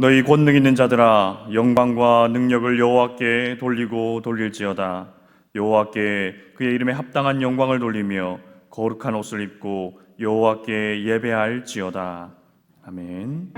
너희 권능 있는 자들아, 영광과 능력을 여호와께 돌리고 돌릴지어다. 여호와께 그의 이름에 합당한 영광을 돌리며 거룩한 옷을 입고 여호와께 예배할지어다. 아멘.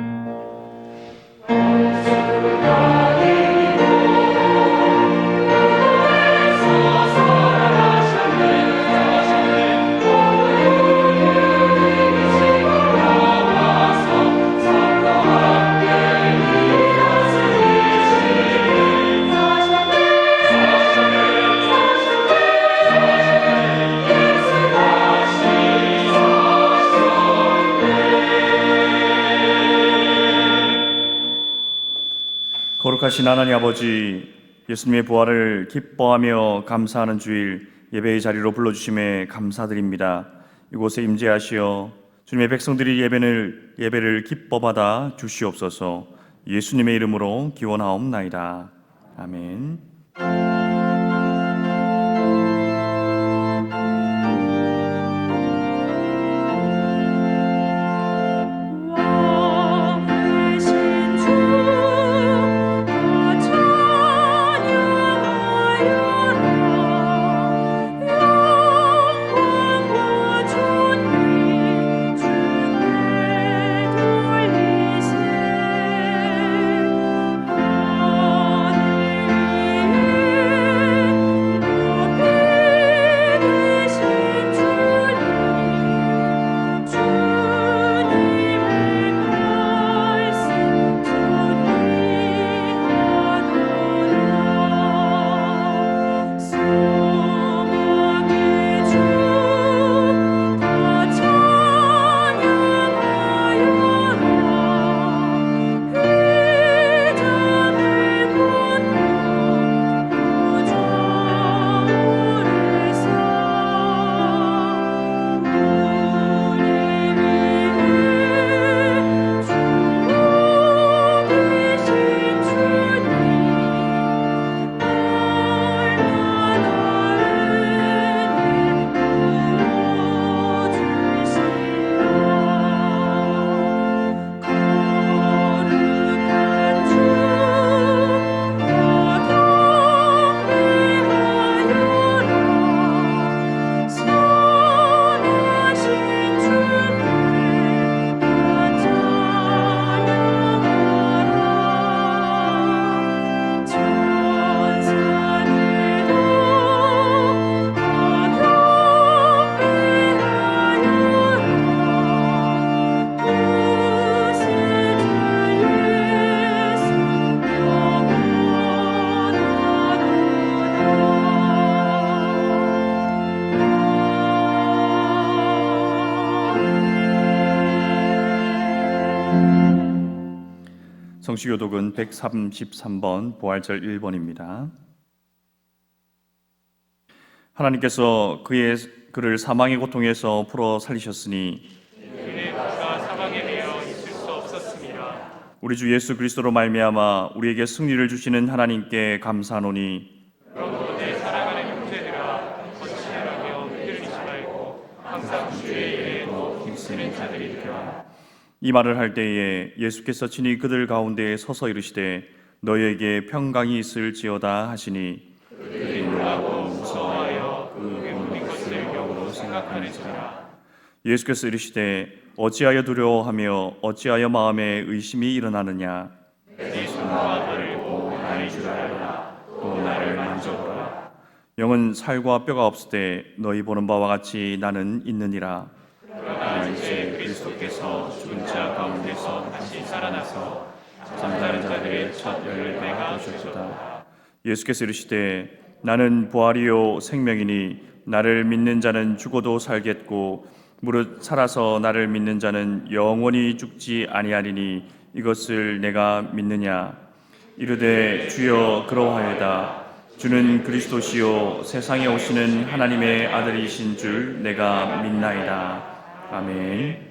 거룩하신 하나님 아버지, 예수님의 부활을 기뻐하며 감사하는 주일 예배의 자리로 불러주심에 감사드립니다. 이곳에 임재하시어 주님의 백성들이 예배를 기뻐받아 주시옵소서. 예수님의 이름으로 기원하옵나이다. 아멘. 성시교독은 133번 부활절 1번입니다. 하나님께서 그를 사망의 고통에서 풀어 살리셨으니 그의 피가 사방에 매여 있을 수 없었습니다. 우리 주 예수 그리스도로 말미암아 우리에게 승리를 주시는 하나님께 감사하노니 그러므로 내 사랑하는 형제들아, 거칠하며 흔들리지 말고 항상 주의 일에도 힘쓰는 자들이 되라. 이 말을 할 때에 예수께서 친히 그들 가운데에 서서 이르시되 너희에게 평강이 있을지어다 하시니 그들이 놀라고 무서워하여 그 외모인 것을 역으로 생각하는지라. 예수께서 이르시되 어찌하여 두려워하며 어찌하여 마음에 의심이 일어나느냐. 내 손과 발을 보고 나의 줄 알아라. 또 나를 만져보라. 영은 살과 뼈가 없으되 너희 보는 바와 같이 나는 있느니라. 그러나 이제 그리스도께서 죽은 자 가운데서 다시 살아나서 잠자는 자들의 첫 열매가 되셨도다. 예수께서 이르시되 나는 부활이요 생명이니 나를 믿는 자는 죽어도 살겠고 무릇 살아서 나를 믿는 자는 영원히 죽지 아니하리니 이것을 내가 믿느냐. 이르되 주여 그러하여다. 주는 그리스도시요 세상에 오시는 하나님의 아들이신 줄 내가 믿나이다. 아멘.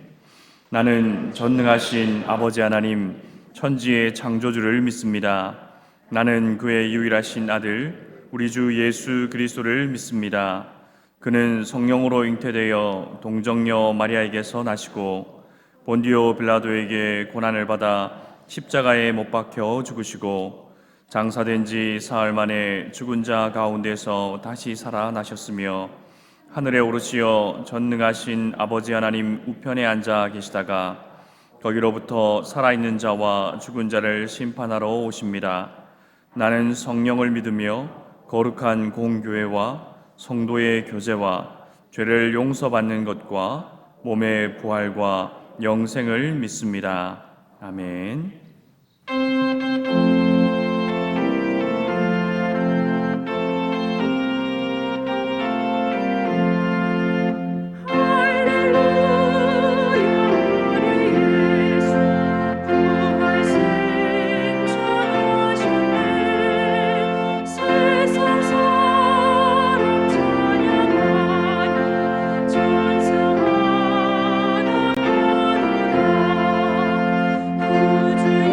나는 전능하신 아버지 하나님 천지의 창조주를 믿습니다. 나는 그의 유일하신 아들 우리 주 예수 그리스도를 믿습니다. 그는 성령으로 잉태되어 동정녀 마리아에게서 나시고 본디오 빌라도에게 고난을 받아 십자가에 못 박혀 죽으시고 장사된 지 사흘 만에 죽은 자 가운데서 다시 살아나셨으며 하늘에 오르시어 전능하신 아버지 하나님 우편에 앉아 계시다가 거기로부터 살아있는 자와 죽은 자를 심판하러 오십니다. 나는 성령을 믿으며 거룩한 공교회와 성도의 교제와 죄를 용서받는 것과 몸의 부활과 영생을 믿습니다. 아멘. 우주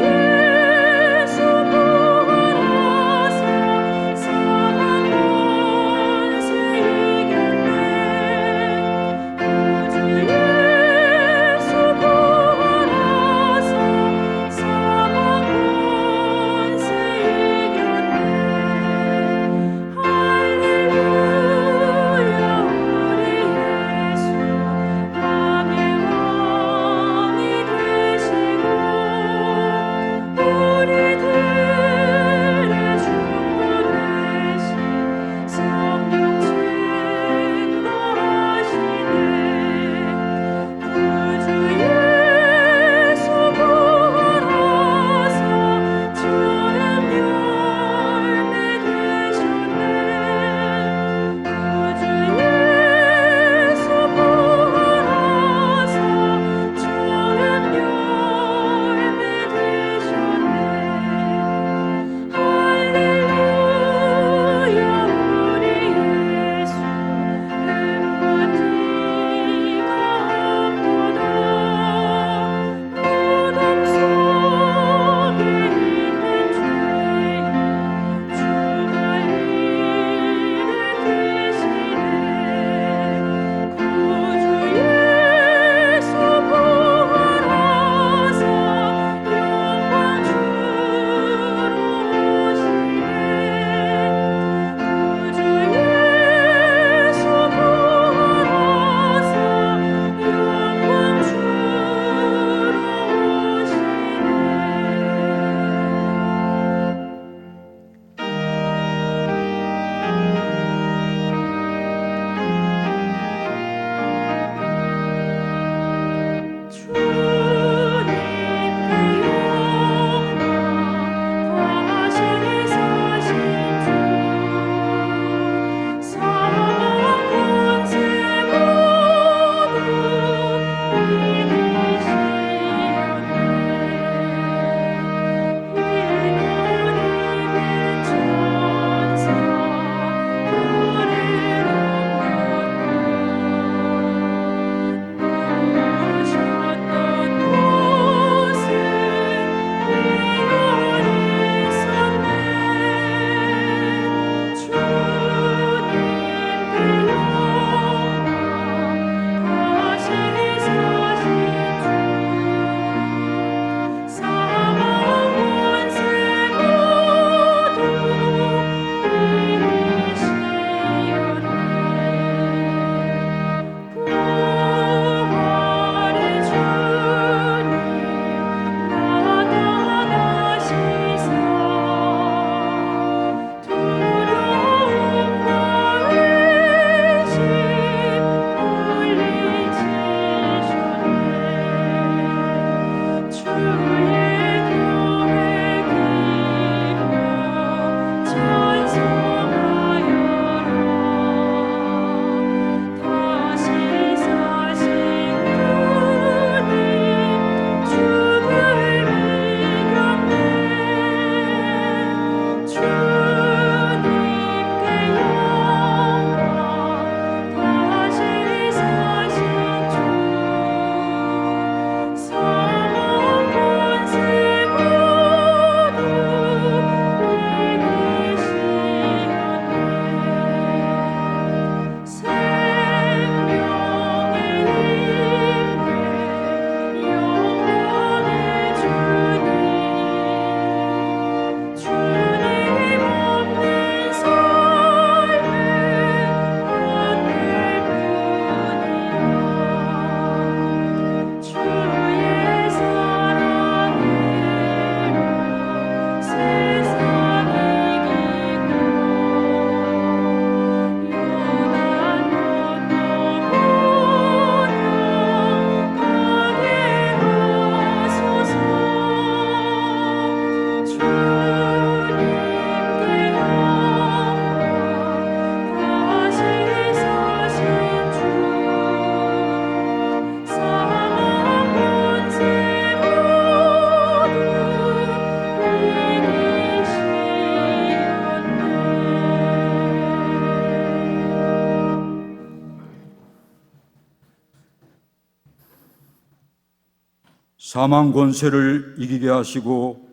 사망 권세를 이기게 하시고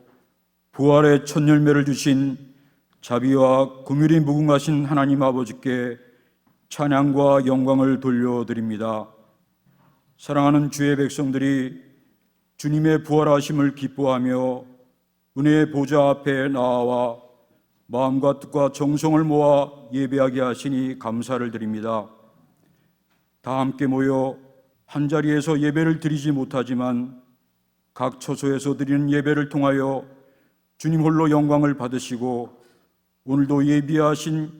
부활의 첫 열매를 주신 자비와 긍휼이 무궁하신 하나님 아버지께 찬양과 영광을 돌려드립니다. 사랑하는 주의 백성들이 주님의 부활하심을 기뻐하며 은혜의 보좌 앞에 나와 마음과 뜻과 정성을 모아 예배하게 하시니 감사를 드립니다. 다 함께 모여 한자리에서 예배를 드리지 못하지만 각 처소에서 드리는 예배를 통하여 주님 홀로 영광을 받으시고 오늘도 예비하신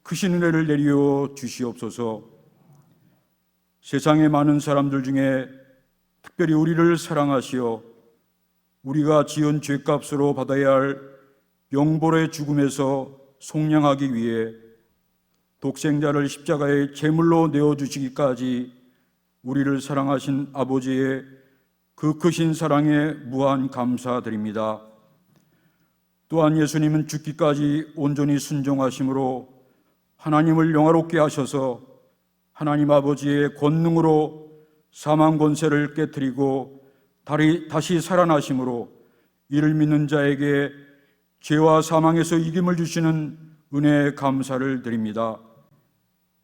크신 은혜를 내리어 주시옵소서. 세상의 많은 사람들 중에 특별히 우리를 사랑하시어 우리가 지은 죄값으로 받아야 할 영벌의 죽음에서 속량하기 위해 독생자를 십자가에 제물로 내어주시기까지 우리를 사랑하신 아버지의 그 크신 사랑에 무한 감사드립니다. 또한 예수님은 죽기까지 온전히 순종하심으로 하나님을 영화롭게 하셔서 하나님 아버지의 권능으로 사망 권세를 깨뜨리고 다시 살아나심으로 이를 믿는 자에게 죄와 사망에서 이김을 주시는 은혜에 감사를 드립니다.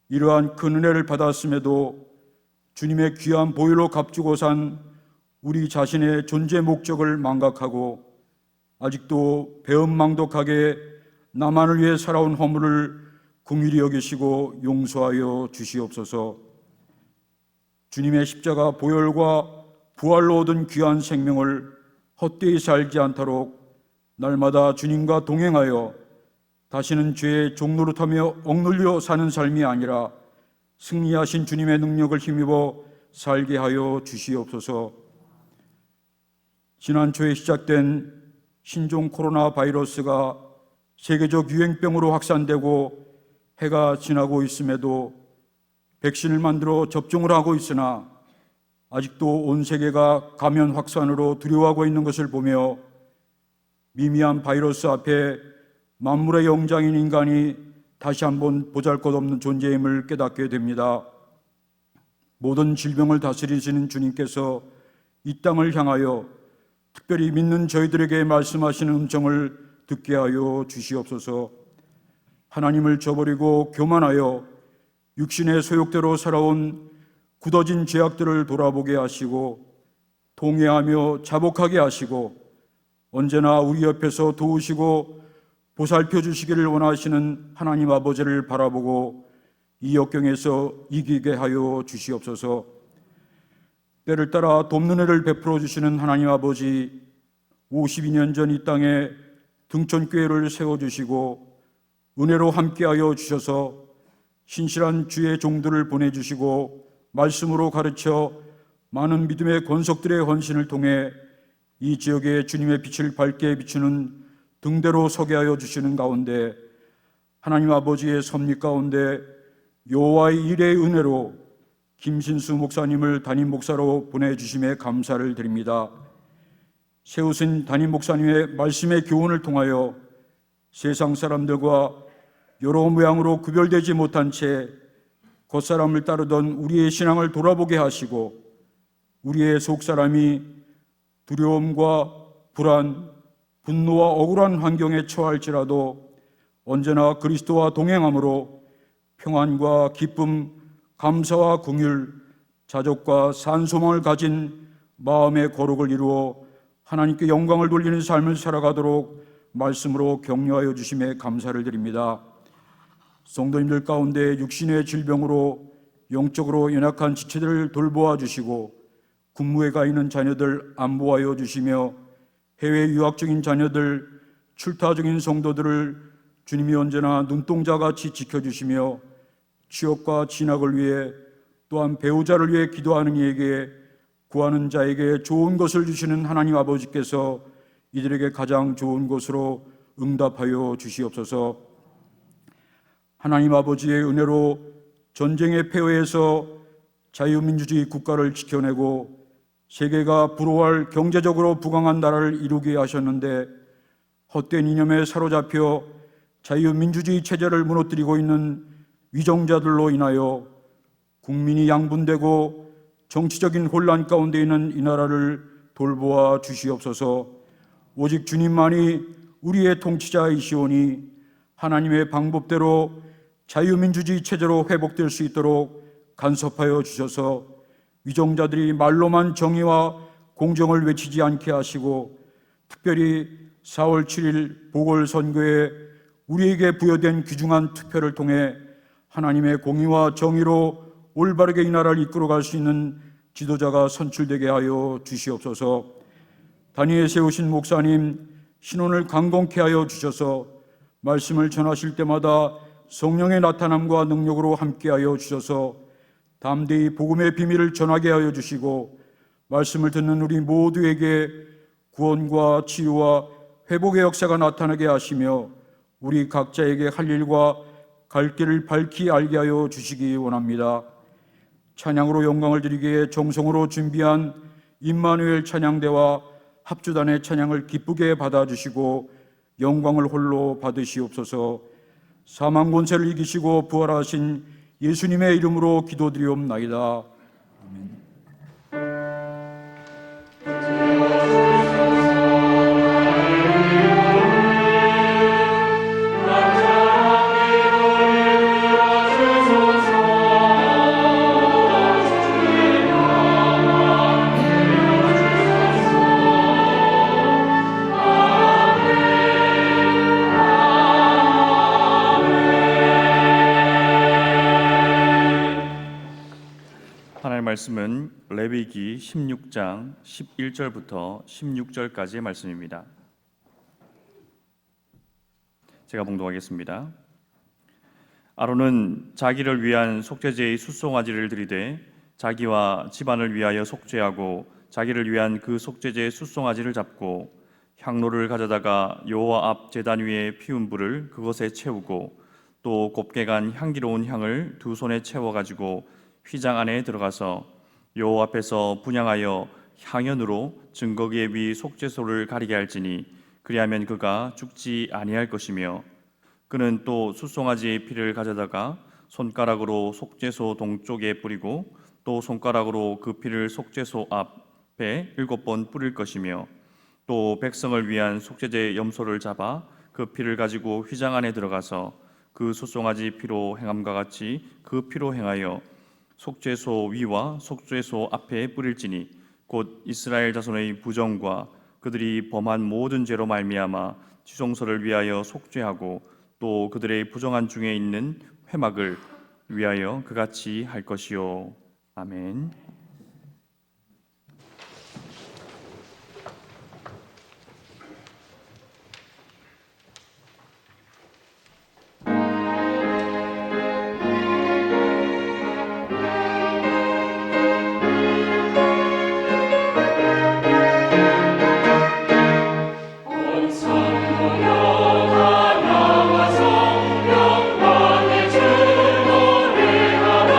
이러한 큰 은혜를 받았음에도 주님의 귀한 보혈로 값주고 산 우리 자신의 존재 목적을 망각하고 아직도 배은망덕하게 나만을 위해 살아온 허물을 긍휼히 여기시고 용서하여 주시옵소서. 주님의 십자가 보혈과 부활로 얻은 귀한 생명을 헛되이 살지 않도록 날마다 주님과 동행하여 다시는 죄의 종노릇하며 억눌려 사는 삶이 아니라 승리하신 주님의 능력을 힘입어 살게 하여 주시옵소서. 지난 초에 시작된 신종 코로나 바이러스가 세계적 유행병으로 확산되고 해가 지나고 있음에도 백신을 만들어 접종을 하고 있으나 아직도 온 세계가 감염 확산으로 두려워하고 있는 것을 보며 미미한 바이러스 앞에 만물의 영장인 인간이 다시 한번 보잘것없는 존재임을 깨닫게 됩니다. 모든 질병을 다스리시는 주님께서 이 땅을 향하여 특별히 믿는 저희들에게 말씀하시는 음성을 듣게 하여 주시옵소서. 하나님을 저버리고 교만하여 육신의 소욕대로 살아온 굳어진 죄악들을 돌아보게 하시고 통회하며 자복하게 하시고 언제나 우리 옆에서 도우시고 보살펴 주시기를 원하시는 하나님 아버지를 바라보고 이 역경에서 이기게 하여 주시옵소서. 때를 따라 돕는 애를 베풀어 주시는 하나님 아버지, 52년 전 이 땅에 등촌교회를 세워주시고 은혜로 함께하여 주셔서 신실한 주의 종들을 보내주시고 말씀으로 가르쳐 많은 믿음의 권석들의 헌신을 통해 이 지역에 주님의 빛을 밝게 비추는 등대로 서게 하여 주시는 가운데 하나님 아버지의 섭리 가운데 여호와의 일의 은혜로 김신수 목사님을 담임 목사로 보내주심에 감사를 드립니다. 세우신 담임 목사님의 말씀의 교훈을 통하여 세상 사람들과 여러 모양으로 구별되지 못한 채 겉사람을 따르던 우리의 신앙을 돌아보게 하시고 우리의 속사람이 두려움과 불안, 분노와 억울한 환경에 처할지라도 언제나 그리스도와 동행함으로 평안과 기쁨, 감사와 긍휼, 자족과 산소망을 가진 마음의 거룩을 이루어 하나님께 영광을 돌리는 삶을 살아가도록 말씀으로 격려하여 주심에 감사를 드립니다. 성도님들 가운데 육신의 질병으로 영적으로 연약한 지체들을 돌보아 주시고 군무에 가 있는 자녀들 안보하여 주시며 해외 유학 중인 자녀들, 출타 중인 성도들을 주님이 언제나 눈동자같이 지켜주시며 취업과 진학을 위해 또한 배우자를 위해 기도하는 이에게 구하는 자에게 좋은 것을 주시는 하나님 아버지께서 이들에게 가장 좋은 것으로 응답하여 주시옵소서. 하나님 아버지의 은혜로 전쟁의 폐허에서 자유민주주의 국가를 지켜내고 세계가 부러워할 경제적으로 부강한 나라를 이루게 하셨는데 헛된 이념에 사로잡혀 자유민주주의 체제를 무너뜨리고 있는 위정자들로 인하여 국민이 양분되고 정치적인 혼란 가운데 있는 이 나라를 돌보아 주시옵소서. 오직 주님만이 우리의 통치자이시오니 하나님의 방법대로 자유민주주의 체제로 회복될 수 있도록 간섭하여 주셔서 위정자들이 말로만 정의와 공정을 외치지 않게 하시고 특별히 4월 7일 보궐선거에 우리에게 부여된 귀중한 투표를 통해 하나님의 공의와 정의로 올바르게 이 나라를 이끌어갈 수 있는 지도자가 선출되게 하여 주시옵소서. 단위에 세우신 목사님 신원을 강건케 하여 주셔서 말씀을 전하실 때마다 성령의 나타남과 능력으로 함께하여 주셔서 담대히 복음의 비밀을 전하게 하여 주시고 말씀을 듣는 우리 모두에게 구원과 치유와 회복의 역사가 나타나게 하시며 우리 각자에게 할 일과 갈 길을 밝히 알게 하여 주시기 원합니다. 찬양으로 영광을 드리기에 정성으로 준비한 임마누엘 찬양대와 합주단의 찬양을 기쁘게 받아주시고 영광을 홀로 받으시옵소서. 사망 권세를 이기시고 부활하신 예수님의 이름으로 기도드리옵나이다. 아멘. 말씀은 레위기 16장 11절부터 16절까지의 말씀입니다. 제가 봉독하겠습니다. 아론은 자기를 위한 속죄제의 숫송아지를 들이되 자기와 집안을 위하여 속죄하고 자기를 위한 그 속죄제의 숫송아지를 잡고 향로를 가져다가 여호와 앞 제단 위에 피운 불을 그것에 채우고 또 곱게 간 향기로운 향을 두 손에 채워 가지고 휘장 안에 들어가서 여호와 앞에서 분향하여 향연으로 증거기의 위 속죄소를 가리게 할지니 그리하면 그가 죽지 아니할 것이며 그는 또 숫송아지의 피를 가져다가 손가락으로 속죄소 동쪽에 뿌리고 또 손가락으로 그 피를 속죄소 앞에 7번 뿌릴 것이며 또 백성을 위한 속죄제의 염소를 잡아 그 피를 가지고 휘장 안에 들어가서 그 숫송아지 피로 행함과 같이 그 피로 행하여 속죄소 위와 속죄소 앞에 뿌릴지니 곧 이스라엘 자손의 부정과 그들이 범한 모든 죄로 말미암아 지성소를 위하여 속죄하고 또 그들의 부정한 중에 있는 회막을 위하여 그같이 할 것이요. 아멘. 영광의 주 노래하라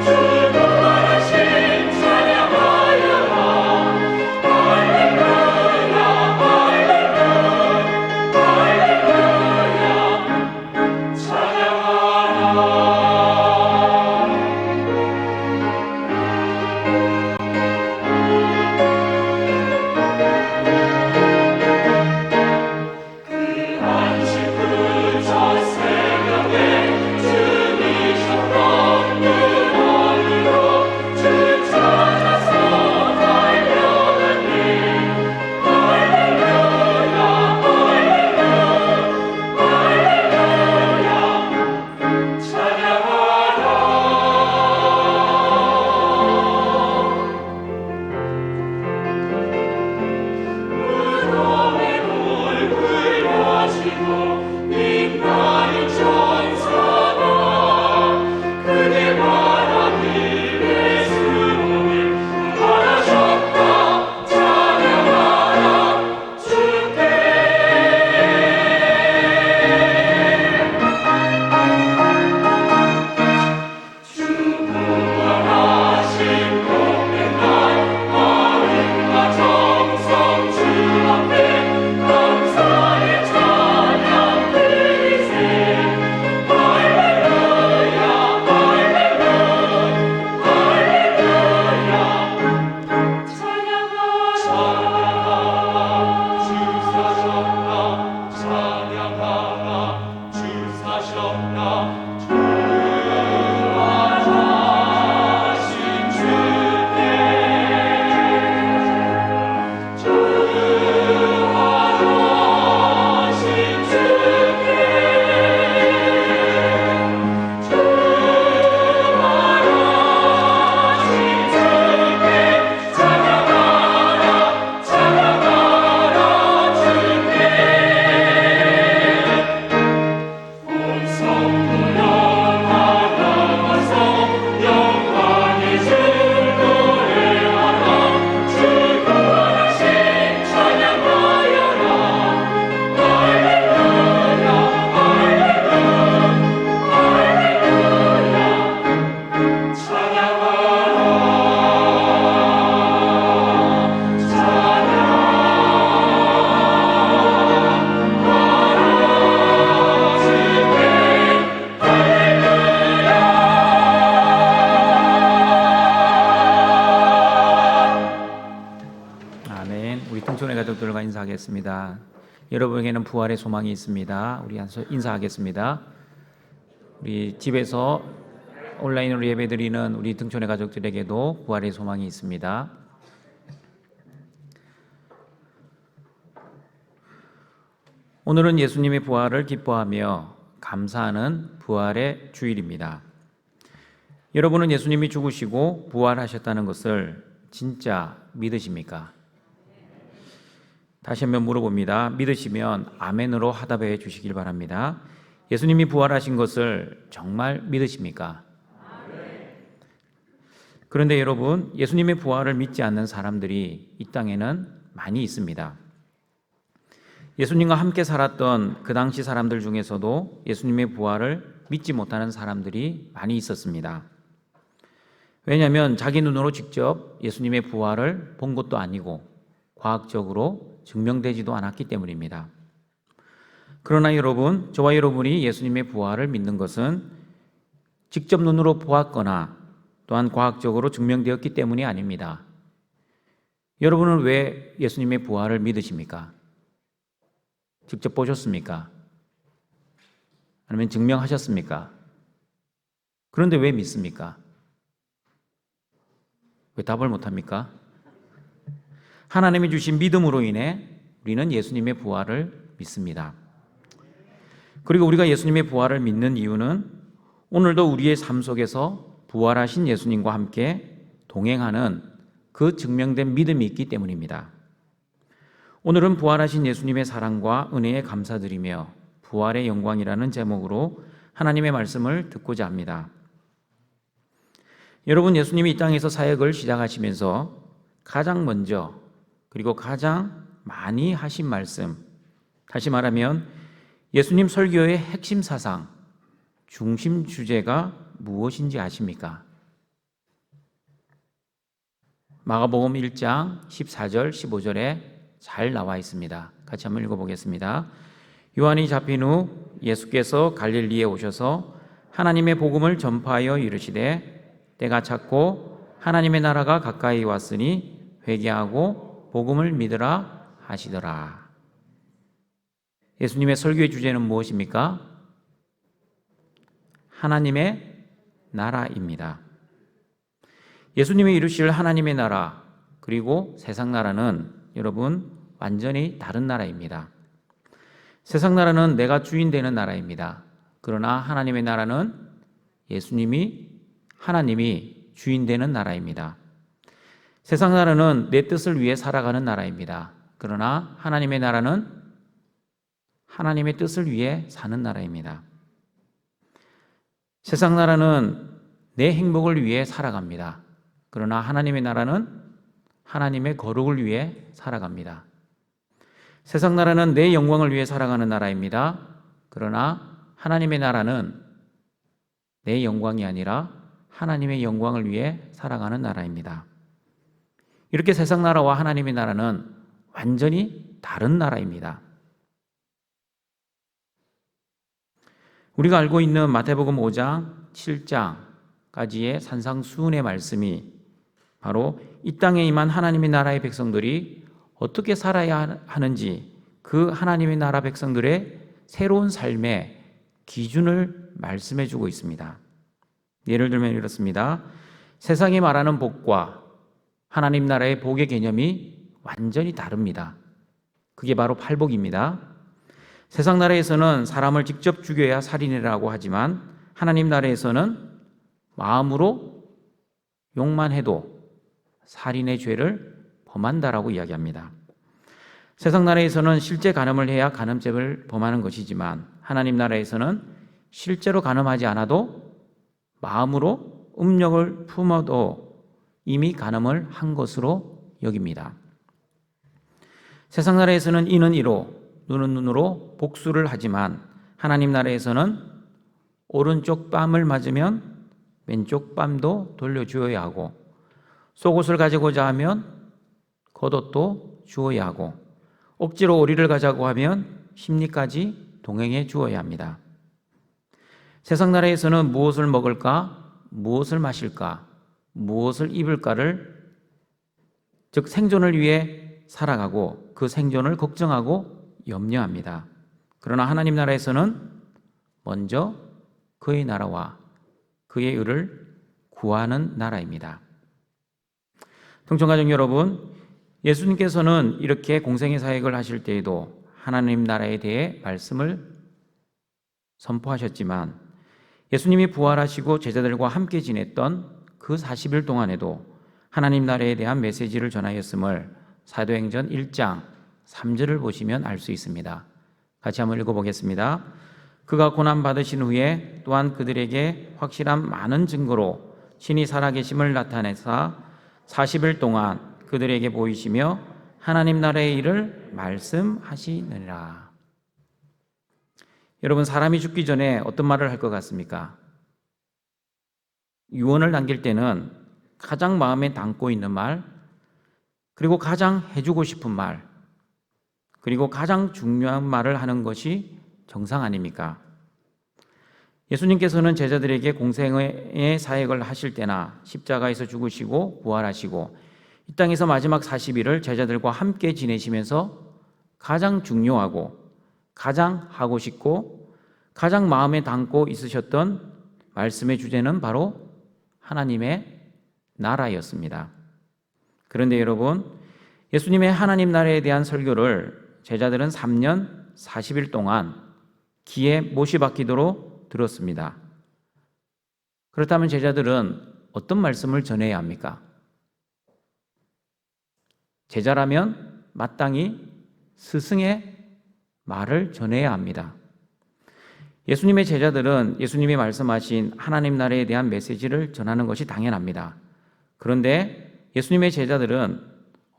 주 부활하신 아멘. 우리 등촌의 가족들과 인사하겠습니다. 여러분에게는 부활의 소망이 있습니다. 우리 인사하겠습니다. 우리 집에서 온라인으로 예배드리는 우리 등촌의 가족들에게도 부활의 소망이 있습니다. 오늘은 예수님의 부활을 기뻐하며 감사하는 부활의 주일입니다. 여러분은 예수님이 죽으시고 부활하셨다는 것을 진짜 믿으십니까? 다시 한번 물어봅니다. 믿으시면 아멘으로 화답해 주시길 바랍니다. 예수님이 부활하신 것을 정말 믿으십니까? 그런데 여러분, 예수님의 부활을 믿지 않는 사람들이 이 땅에는 많이 있습니다. 예수님과 함께 살았던 그 당시 사람들 중에서도 예수님의 부활을 믿지 못하는 사람들이 많이 있었습니다. 왜냐하면 자기 눈으로 직접 예수님의 부활을 본 것도 아니고 과학적으로 증명되지도 않았기 때문입니다. 그러나 여러분, 저와 여러분이 예수님의 부활을 믿는 것은 직접 눈으로 보았거나 또한 과학적으로 증명되었기 때문이 아닙니다. 여러분은 왜 예수님의 부활을 믿으십니까? 직접 보셨습니까? 아니면 증명하셨습니까? 그런데 왜 믿습니까? 왜 답을 못합니까? 하나님이 주신 믿음으로 인해 우리는 예수님의 부활을 믿습니다. 그리고 우리가 예수님의 부활을 믿는 이유는 오늘도 우리의 삶 속에서 부활하신 예수님과 함께 동행하는 그 증명된 믿음이 있기 때문입니다. 오늘은 부활하신 예수님의 사랑과 은혜에 감사드리며 부활의 영광이라는 제목으로 하나님의 말씀을 듣고자 합니다. 여러분, 예수님이 이 땅에서 사역을 시작하시면서 가장 먼저 그리고 가장 많이 하신 말씀, 다시 말하면 예수님 설교의 핵심 사상, 중심 주제가 무엇인지 아십니까? 마가복음 1장 14절 15절에 잘 나와 있습니다. 같이 한번 읽어보겠습니다. 요한이 잡힌 후 예수께서 갈릴리에 오셔서 하나님의 복음을 전파하여 이르시되 때가 찼고 하나님의 나라가 가까이 왔으니 회개하고 복음을 믿으라 하시더라. 예수님의 설교의 주제는 무엇입니까? 하나님의 나라입니다. 예수님이 이루실 하나님의 나라 그리고 세상 나라는 여러분 완전히 다른 나라입니다. 세상 나라는 내가 주인 되는 나라입니다. 그러나 하나님의 나라는 하나님이 주인 되는 나라입니다. 세상 나라는 내 뜻을 위해 살아가는 나라입니다. 그러나 하나님의 나라는 하나님의 뜻을 위해 사는 나라입니다. 세상 나라는 내 행복을 위해 살아갑니다. 그러나 하나님의 나라는 하나님의 거룩을 위해 살아갑니다. 세상 나라는 내 영광을 위해 살아가는 나라입니다. 그러나 하나님의 나라는 내 영광이 아니라 하나님의 영광을 위해 살아가는 나라입니다. 이렇게 세상 나라와 하나님의 나라는 완전히 다른 나라입니다. 우리가 알고 있는 마태복음 5장, 7장까지의 산상수훈의 말씀이 바로 이 땅에 임한 하나님의 나라의 백성들이 어떻게 살아야 하는지 그 하나님의 나라 백성들의 새로운 삶의 기준을 말씀해 주고 있습니다. 예를 들면 이렇습니다. 세상이 말하는 복과 하나님 나라의 복의 개념이 완전히 다릅니다. 그게 바로 팔복입니다. 세상 나라에서는 사람을 직접 죽여야 살인이라고 하지만 하나님 나라에서는 마음으로 욕만 해도 살인의 죄를 범한다라고 이야기합니다. 세상 나라에서는 실제 간음을 해야 간음죄를 범하는 것이지만 하나님 나라에서는 실제로 간음하지 않아도 마음으로 음욕을 품어도 이미 간음을 한 것으로 여깁니다. 세상 나라에서는 이는 이로 눈은 눈으로 복수를 하지만 하나님 나라에서는 오른쪽 뺨을 맞으면 왼쪽 뺨도 돌려주어야 하고 속옷을 가지고자 하면 겉옷도 주어야 하고 억지로 오리를 가자고 하면 심리까지 동행해 주어야 합니다. 세상 나라에서는 무엇을 먹을까, 무엇을 마실까, 무엇을 입을까를 즉 생존을 위해 살아가고 그 생존을 걱정하고 염려합니다. 그러나 하나님 나라에서는 먼저 그의 나라와 그의 의를 구하는 나라입니다. 동청가족 여러분, 예수님께서는 이렇게 공생의 사역을 하실 때에도 하나님 나라에 대해 말씀을 선포하셨지만 예수님이 부활하시고 제자들과 함께 지냈던 그 40일 동안에도 하나님 나라에 대한 메시지를 전하였음을 사도행전 1장 3절을 보시면 알 수 있습니다. 같이 한번 읽어보겠습니다. 그가 고난받으신 후에 또한 그들에게 확실한 많은 증거로 신이 살아계심을 나타내사 40일 동안 그들에게 보이시며 하나님 나라의 일을 말씀하시느니라. 여러분, 사람이 죽기 전에 어떤 말을 할 것 같습니까? 유언을 남길 때는 가장 마음에 담고 있는 말, 그리고 가장 해주고 싶은 말, 그리고 가장 중요한 말을 하는 것이 정상 아닙니까? 예수님께서는 제자들에게 공생의 사역을 하실 때나 십자가에서 죽으시고 부활하시고 이 땅에서 마지막 40일을 제자들과 함께 지내시면서 가장 중요하고 가장 하고 싶고 가장 마음에 담고 있으셨던 말씀의 주제는 바로 하나님의 나라였습니다. 그런데 여러분, 예수님의 하나님 나라에 대한 설교를 제자들은 3년 40일 동안 귀에 못이 박히도록 들었습니다. 그렇다면 제자들은 어떤 말씀을 전해야 합니까? 제자라면 마땅히 스승의 말을 전해야 합니다. 예수님의 제자들은 예수님이 말씀하신 하나님 나라에 대한 메시지를 전하는 것이 당연합니다. 그런데 예수님의 제자들은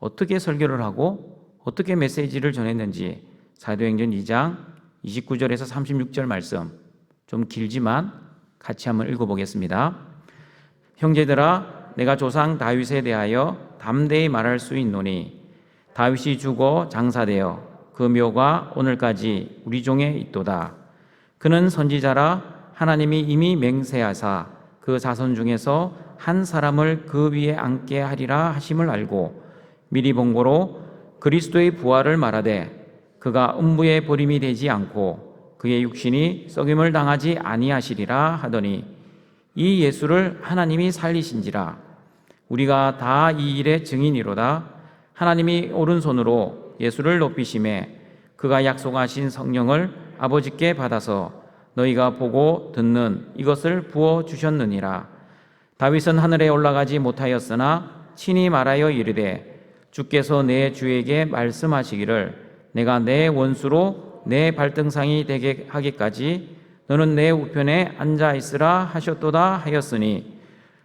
어떻게 설교를 하고 어떻게 메시지를 전했는지 사도행전 2장 29절에서 36절 말씀, 좀 길지만 같이 한번 읽어보겠습니다. 형제들아, 내가 조상 다윗에 대하여 담대히 말할 수 있노니 다윗이 죽어 장사되어 그 묘가 오늘까지 우리 종에 있도다. 그는 선지자라 하나님이 이미 맹세하사 그 자손 중에서 한 사람을 그 위에 앉게 하리라 하심을 알고 미리 본고로 그리스도의 부활을 말하되 그가 음부에 버림이 되지 않고 그의 육신이 썩임을 당하지 아니하시리라 하더니 이 예수를 하나님이 살리신지라. 우리가 다 이 일의 증인이로다. 하나님이 오른손으로 예수를 높이심에 그가 약속하신 성령을 아버지께 받아서 너희가 보고 듣는 이것을 부어 주셨느니라. 다윗은 하늘에 올라가지 못하였으나 친히 말하여 이르되 주께서 내 주에게 말씀하시기를 내가 내 원수로 내 발등상이 되게 하기까지 너는 내 우편에 앉아 있으라 하셨도다 하였으니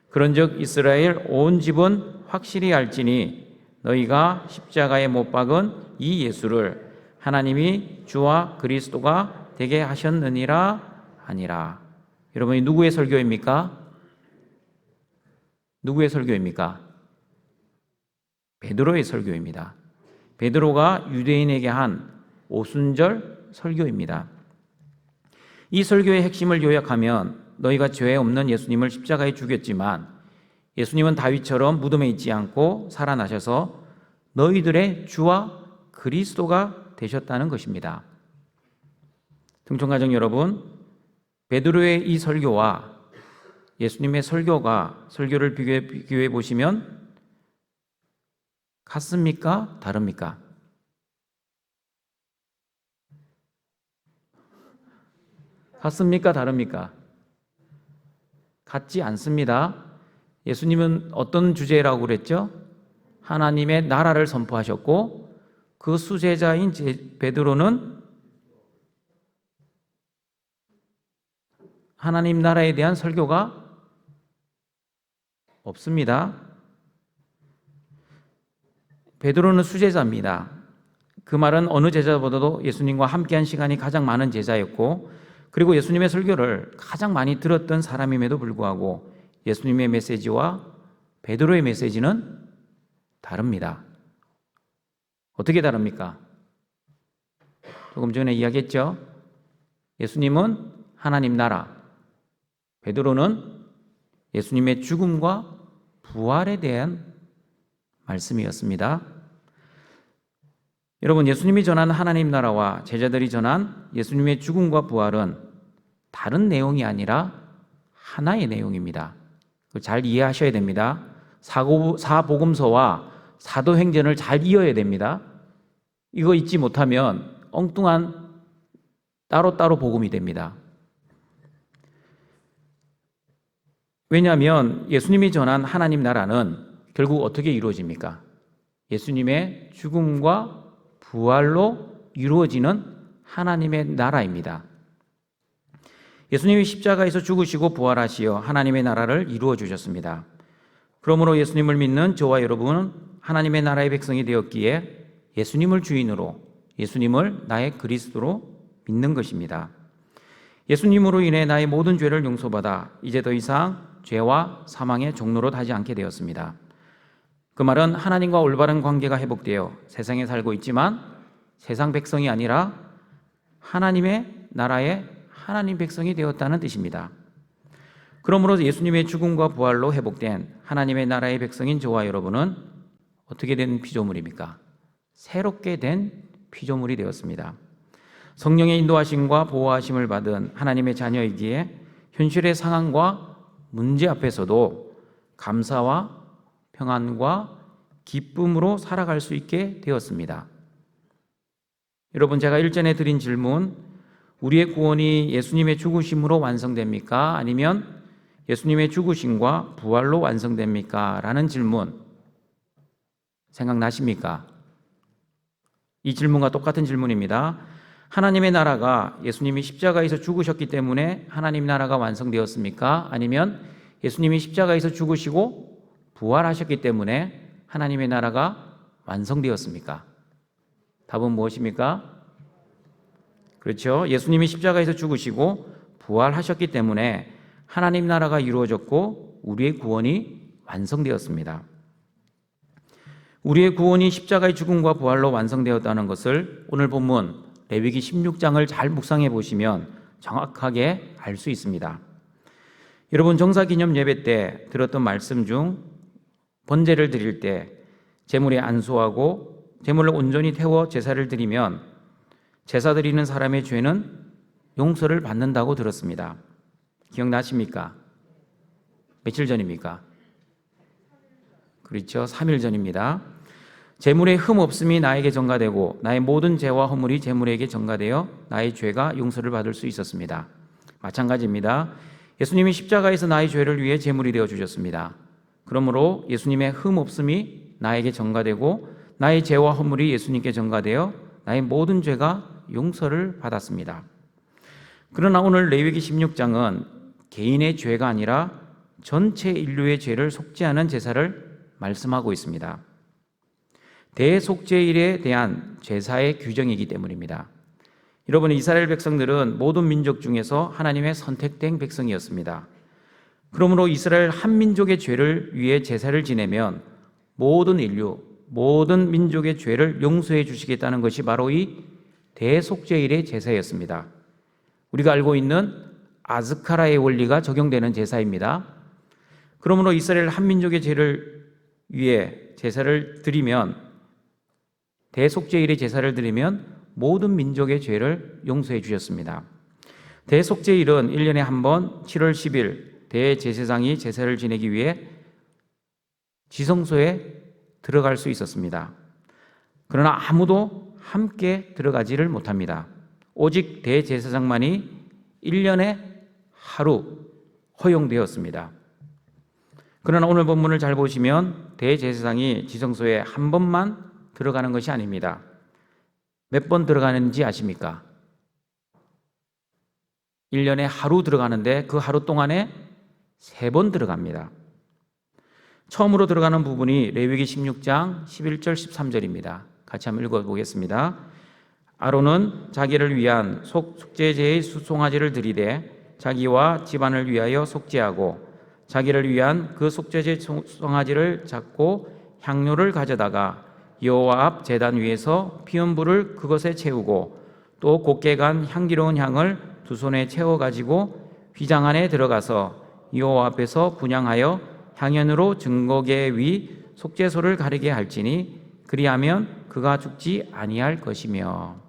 그런즉 이스라엘 온 집은 확실히 알지니 너희가 십자가에 못 박은 이 예수를 하나님이 주와 그리스도가 되게 하셨느니라 하니라. 여러분이 누구의 설교입니까? 누구의 설교입니까? 베드로의 설교입니다. 베드로가 유대인에게 한 오순절 설교입니다. 이 설교의 핵심을 요약하면 너희가 죄 없는 예수님을 십자가에 죽였지만 예수님은 다윗처럼 무덤에 있지 않고 살아나셔서 너희들의 주와 그리스도가 되셨다는 것입니다. 등촌가족 여러분, 베드로의 이 설교와 예수님의 설교를 비교해 보시면 같습니까? 다릅니까? 같습니까? 다릅니까? 같지 않습니다. 예수님은 어떤 주제라고 그랬죠? 하나님의 나라를 선포하셨고 그 수제자인 베드로는 하나님 나라에 대한 설교가 없습니다. 베드로는 수제자입니다. 그 말은 어느 제자보다도 예수님과 함께한 시간이 가장 많은 제자였고 그리고 예수님의 설교를 가장 많이 들었던 사람임에도 불구하고 예수님의 메시지와 베드로의 메시지는 다릅니다. 어떻게 다릅니까? 조금 전에 이야기했죠? 예수님은 하나님 나라, 베드로는 예수님의 죽음과 부활에 대한 말씀이었습니다. 여러분, 예수님이 전한 하나님 나라와 제자들이 전한 예수님의 죽음과 부활은 다른 내용이 아니라 하나의 내용입니다. 그걸 잘 이해하셔야 됩니다. 사복음서와 사도행전을 잘 이어야 됩니다. 이거 잊지 못하면 엉뚱한 따로따로 복음이 됩니다. 왜냐하면 예수님이 전한 하나님 나라는 결국 어떻게 이루어집니까? 예수님의 죽음과 부활로 이루어지는 하나님의 나라입니다. 예수님이 십자가에서 죽으시고 부활하시어 하나님의 나라를 이루어 주셨습니다. 그러므로 예수님을 믿는 저와 여러분은 하나님의 나라의 백성이 되었기에 예수님을 주인으로, 예수님을 나의 그리스도로 믿는 것입니다. 예수님으로 인해 나의 모든 죄를 용서받아 이제 더 이상 죄와 사망의 종로로 타지 않게 되었습니다. 그 말은 하나님과 올바른 관계가 회복되어 세상에 살고 있지만 세상 백성이 아니라 하나님의 나라의 하나님 백성이 되었다는 뜻입니다. 그러므로 예수님의 죽음과 부활로 회복된 하나님의 나라의 백성인 저와 여러분은 어떻게 된 피조물입니까? 새롭게 된 피조물이 되었습니다. 성령의 인도하심과 보호하심을 받은 하나님의 자녀이기에 현실의 상황과 문제 앞에서도 감사와 평안과 기쁨으로 살아갈 수 있게 되었습니다. 여러분, 제가 일전에 드린 질문, 우리의 구원이 예수님의 죽으심으로 완성됩니까? 아니면 예수님의 죽으심과 부활로 완성됩니까? 라는 질문 생각나십니까? 이 질문과 똑같은 질문입니다. 하나님의 나라가 예수님이 십자가에서 죽으셨기 때문에 하나님 나라가 완성되었습니까? 아니면 예수님이 십자가에서 죽으시고 부활하셨기 때문에 하나님의 나라가 완성되었습니까? 답은 무엇입니까? 그렇죠. 예수님이 십자가에서 죽으시고 부활하셨기 때문에 하나님 나라가 이루어졌고 우리의 구원이 완성되었습니다. 우리의 구원이 십자가의 죽음과 부활로 완성되었다는 것을 오늘 본문 레위기 16장을 잘 묵상해 보시면 정확하게 알 수 있습니다. 여러분, 정사기념 예배 때 들었던 말씀 중 번제를 드릴 때 제물에 안수하고 제물을 온전히 태워 제사를 드리면 제사 드리는 사람의 죄는 용서를 받는다고 들었습니다. 기억나십니까? 며칠 전입니까? 그렇죠. 3일 전입니다. 제물에 흠 없음이 나에게 전가되고 나의 모든 죄와 허물이 제물에게 전가되어 나의 죄가 용서를 받을 수 있었습니다. 마찬가지입니다. 예수님이 십자가에서 나의 죄를 위해 제물이 되어 주셨습니다. 그러므로 예수님의 흠 없음이 나에게 전가되고 나의 죄와 허물이 예수님께 전가되어 나의 모든 죄가 용서를 받았습니다. 그러나 오늘 레위기 16장은 개인의 죄가 아니라 전체 인류의 죄를 속죄하는 제사를 말씀하고 있습니다. 대속죄일에 대한 제사의 규정이기 때문입니다. 여러분, 이스라엘 백성들은 모든 민족 중에서 하나님의 선택된 백성이었습니다. 그러므로 이스라엘 한 민족의 죄를 위해 제사를 지내면 모든 인류, 모든 민족의 죄를 용서해 주시겠다는 것이 바로 이 대속죄일의 제사였습니다. 우리가 알고 있는 아스카라의 원리가 적용되는 제사입니다. 그러므로 이스라엘 한 민족의 죄를 위해 제사를 드리면, 대속죄일의 제사를 드리면 모든 민족의 죄를 용서해 주셨습니다. 대속죄일은 1년에 한 번 7월 10일 대제사장이 제사를 지내기 위해 지성소에 들어갈 수 있었습니다. 그러나 아무도 함께 들어가지를 못합니다. 오직 대제사장만이 1년에 하루 허용되었습니다. 그러나 오늘 본문을 잘 보시면 대제사장이 지성소에 한 번만 들어가는 것이 아닙니다. 몇 번 들어가는지 아십니까? 1년에 하루 들어가는데 그 하루 동안에 3번 들어갑니다. 처음으로 들어가는 부분이 레위기 16장 11절 13절입니다. 같이 한번 읽어보겠습니다. 아론은 자기를 위한 속죄제의 수송아지를 드리되 자기와 집안을 위하여 속죄하고 자기를 위한 그 속죄제 수송아지를 잡고 향료를 가져다가 여호와 앞 제단 위에서 피운 불을 그것에 채우고 또 곱게 간 향기로운 향을 2손에 채워 가지고 휘장 안에 들어가서 여호와 앞에서 분향하여 향연으로 증거계 위 속죄소를 가리게 할지니 그리하면 그 그가 죽지 아니할 것이며.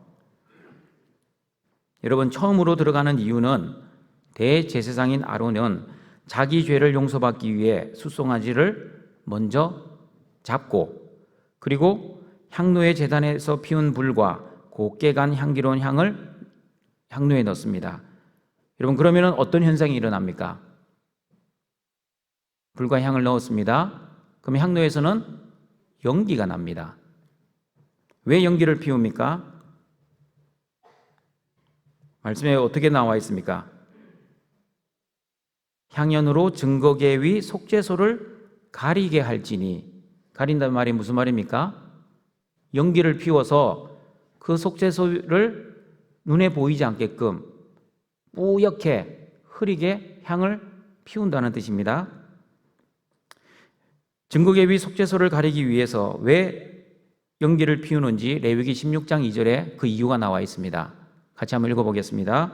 여러분, 처음으로 들어가는 이유는 대제사장인 아론은 자기 죄를 용서받기 위해 숫송아지를 먼저 잡고, 그리고 향로의 제단에서 피운 불과 곱게 간 향기로운 향을 향로에 넣습니다. 여러분, 그러면 어떤 현상이 일어납니까? 불과 향을 넣었습니다. 그럼 향로에서는 연기가 납니다. 왜 연기를 피웁니까? 말씀에 어떻게 나와 있습니까? 향연으로 증거계위 속죄소를 가리게 할지니. 가린다는 말이 무슨 말입니까? 연기를 피워서 그 속죄소를 눈에 보이지 않게끔 뿌옇게 흐리게 향을 피운다는 뜻입니다. 증거계위 속죄소를 가리기 위해서 왜 연기를 피우는지 레위기 16장 2절에 그 이유가 나와 있습니다. 같이 한번 읽어보겠습니다.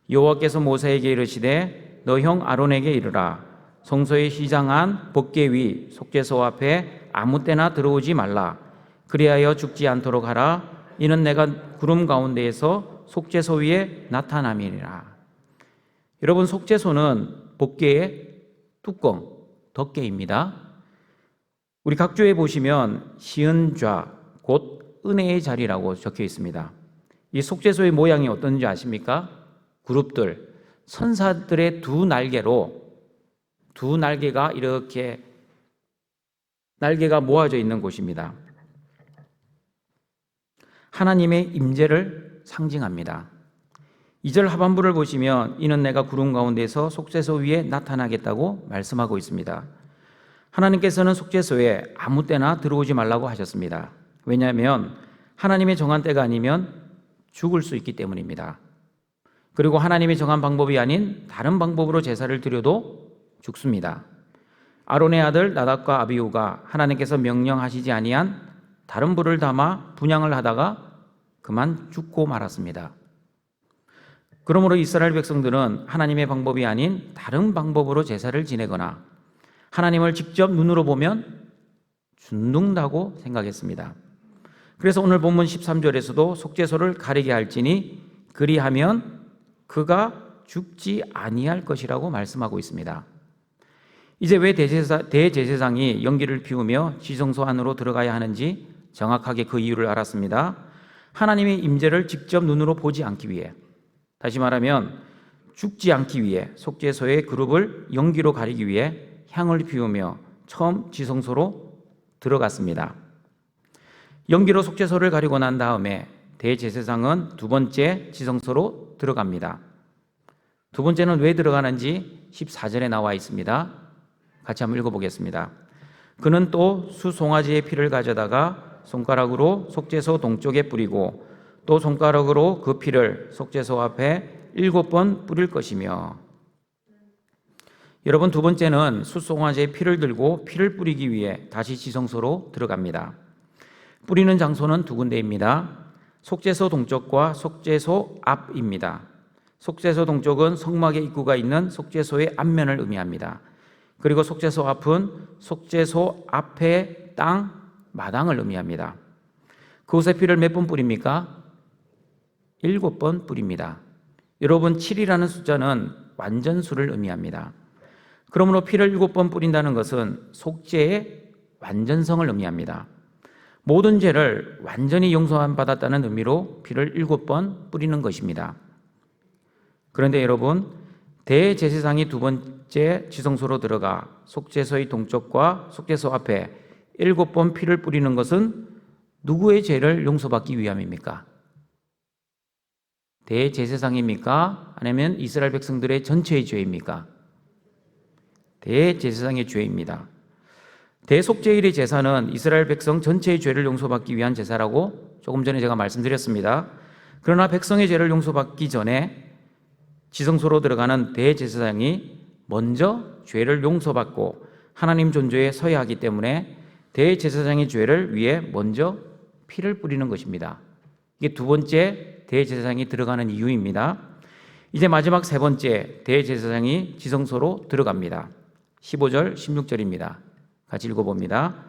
여호와께서 모세에게 이르시되 너 형 아론에게 이르라. 성소의 휘장한 법궤 속죄소 앞에 아무 때나 들어오지 말라. 그리하여 죽지 않도록 하라. 이는 내가 구름 가운데에서 속죄소 위에 나타남이니라. 여러분, 속죄소는 법궤의 뚜껑, 덮개입니다. 우리 각주에 보시면 시은좌, 곧 은혜의 자리라고 적혀 있습니다. 이 속죄소의 모양이 어떤지 아십니까? 그룹들, 선사들의 두 날개가 이렇게 날개가 모아져 있는 곳입니다. 하나님의 임재를 상징합니다. 2절 하반부를 보시면 이는 내가 구름 가운데서 속죄소 위에 나타나겠다고 말씀하고 있습니다. 하나님께서는 속죄소에 아무 때나 들어오지 말라고 하셨습니다. 왜냐하면 하나님의 정한 때가 아니면 죽을 수 있기 때문입니다. 그리고 하나님이 정한 방법이 아닌 다른 방법으로 제사를 드려도 죽습니다. 아론의 아들 나답과 아비후가 하나님께서 명령하시지 아니한 다른 불을 담아 분향을 하다가 그만 죽고 말았습니다. 그러므로 이스라엘 백성들은 하나님의 방법이 아닌 다른 방법으로 제사를 지내거나 하나님을 직접 눈으로 보면 죽는다고 생각했습니다. 그래서 오늘 본문 13절에서도 속죄소를 가리게 할지니 그리하면 그가 죽지 아니할 것이라고 말씀하고 있습니다. 이제 왜 대제사장이 연기를 피우며 지성소 안으로 들어가야 하는지 정확하게 그 이유를 알았습니다. 하나님의 임재를 직접 눈으로 보지 않기 위해, 다시 말하면 죽지 않기 위해 속죄소의 그룹을 연기로 가리기 위해 향을 피우며 처음 지성소로 들어갔습니다. 연기로 속죄소를 가리고 난 다음에 대제사장은 두 번째 지성소로 들어갑니다. 두 번째는 왜 들어가는지 14절에 나와 있습니다. 같이 한번 읽어보겠습니다. 그는 또 수송아지의 피를 가져다가 손가락으로 속죄소 동쪽에 뿌리고 또 손가락으로 그 피를 속죄소 앞에 7번 뿌릴 것이며. 여러분, 두 번째는 숫송아지의 피를 들고 피를 뿌리기 위해 다시 지성소로 들어갑니다. 뿌리는 장소는 두 군데입니다. 속죄소 동쪽과 속죄소 앞입니다. 속죄소 동쪽은 성막의 입구가 있는 속죄소의 앞면을 의미합니다. 그리고 속죄소 앞은 속죄소 앞의 땅, 마당을 의미합니다. 그곳에 피를 몇 번 뿌립니까? 7번 뿌립니다. 여러분, 7이라는 숫자는 완전수를 의미합니다. 그러므로 피를 7번 뿌린다는 것은 속죄의 완전성을 의미합니다. 모든 죄를 완전히 용서받았다는 의미로 피를 7번 뿌리는 것입니다. 그런데 여러분, 대제사장이 두 번째 지성소로 들어가 속죄소의 동쪽과 속죄소 앞에 7번 피를 뿌리는 것은 누구의 죄를 용서받기 위함입니까? 대제사장입니까? 아니면 이스라엘 백성들의 전체의 죄입니까? 대제사장의 죄입니다. 대속죄일의 제사는 이스라엘 백성 전체의 죄를 용서받기 위한 제사라고 조금 전에 제가 말씀드렸습니다. 그러나 백성의 죄를 용서받기 전에 지성소로 들어가는 대제사장이 먼저 죄를 용서받고 하나님 존재에 서야 하기 때문에 대제사장의 죄를 위해 먼저 피를 뿌리는 것입니다. 이게 두 번째 대제사장이 들어가는 이유입니다. 이제 마지막 세 번째 대제사장이 지성소로 들어갑니다. 15절, 16절입니다. 같이 읽어봅니다.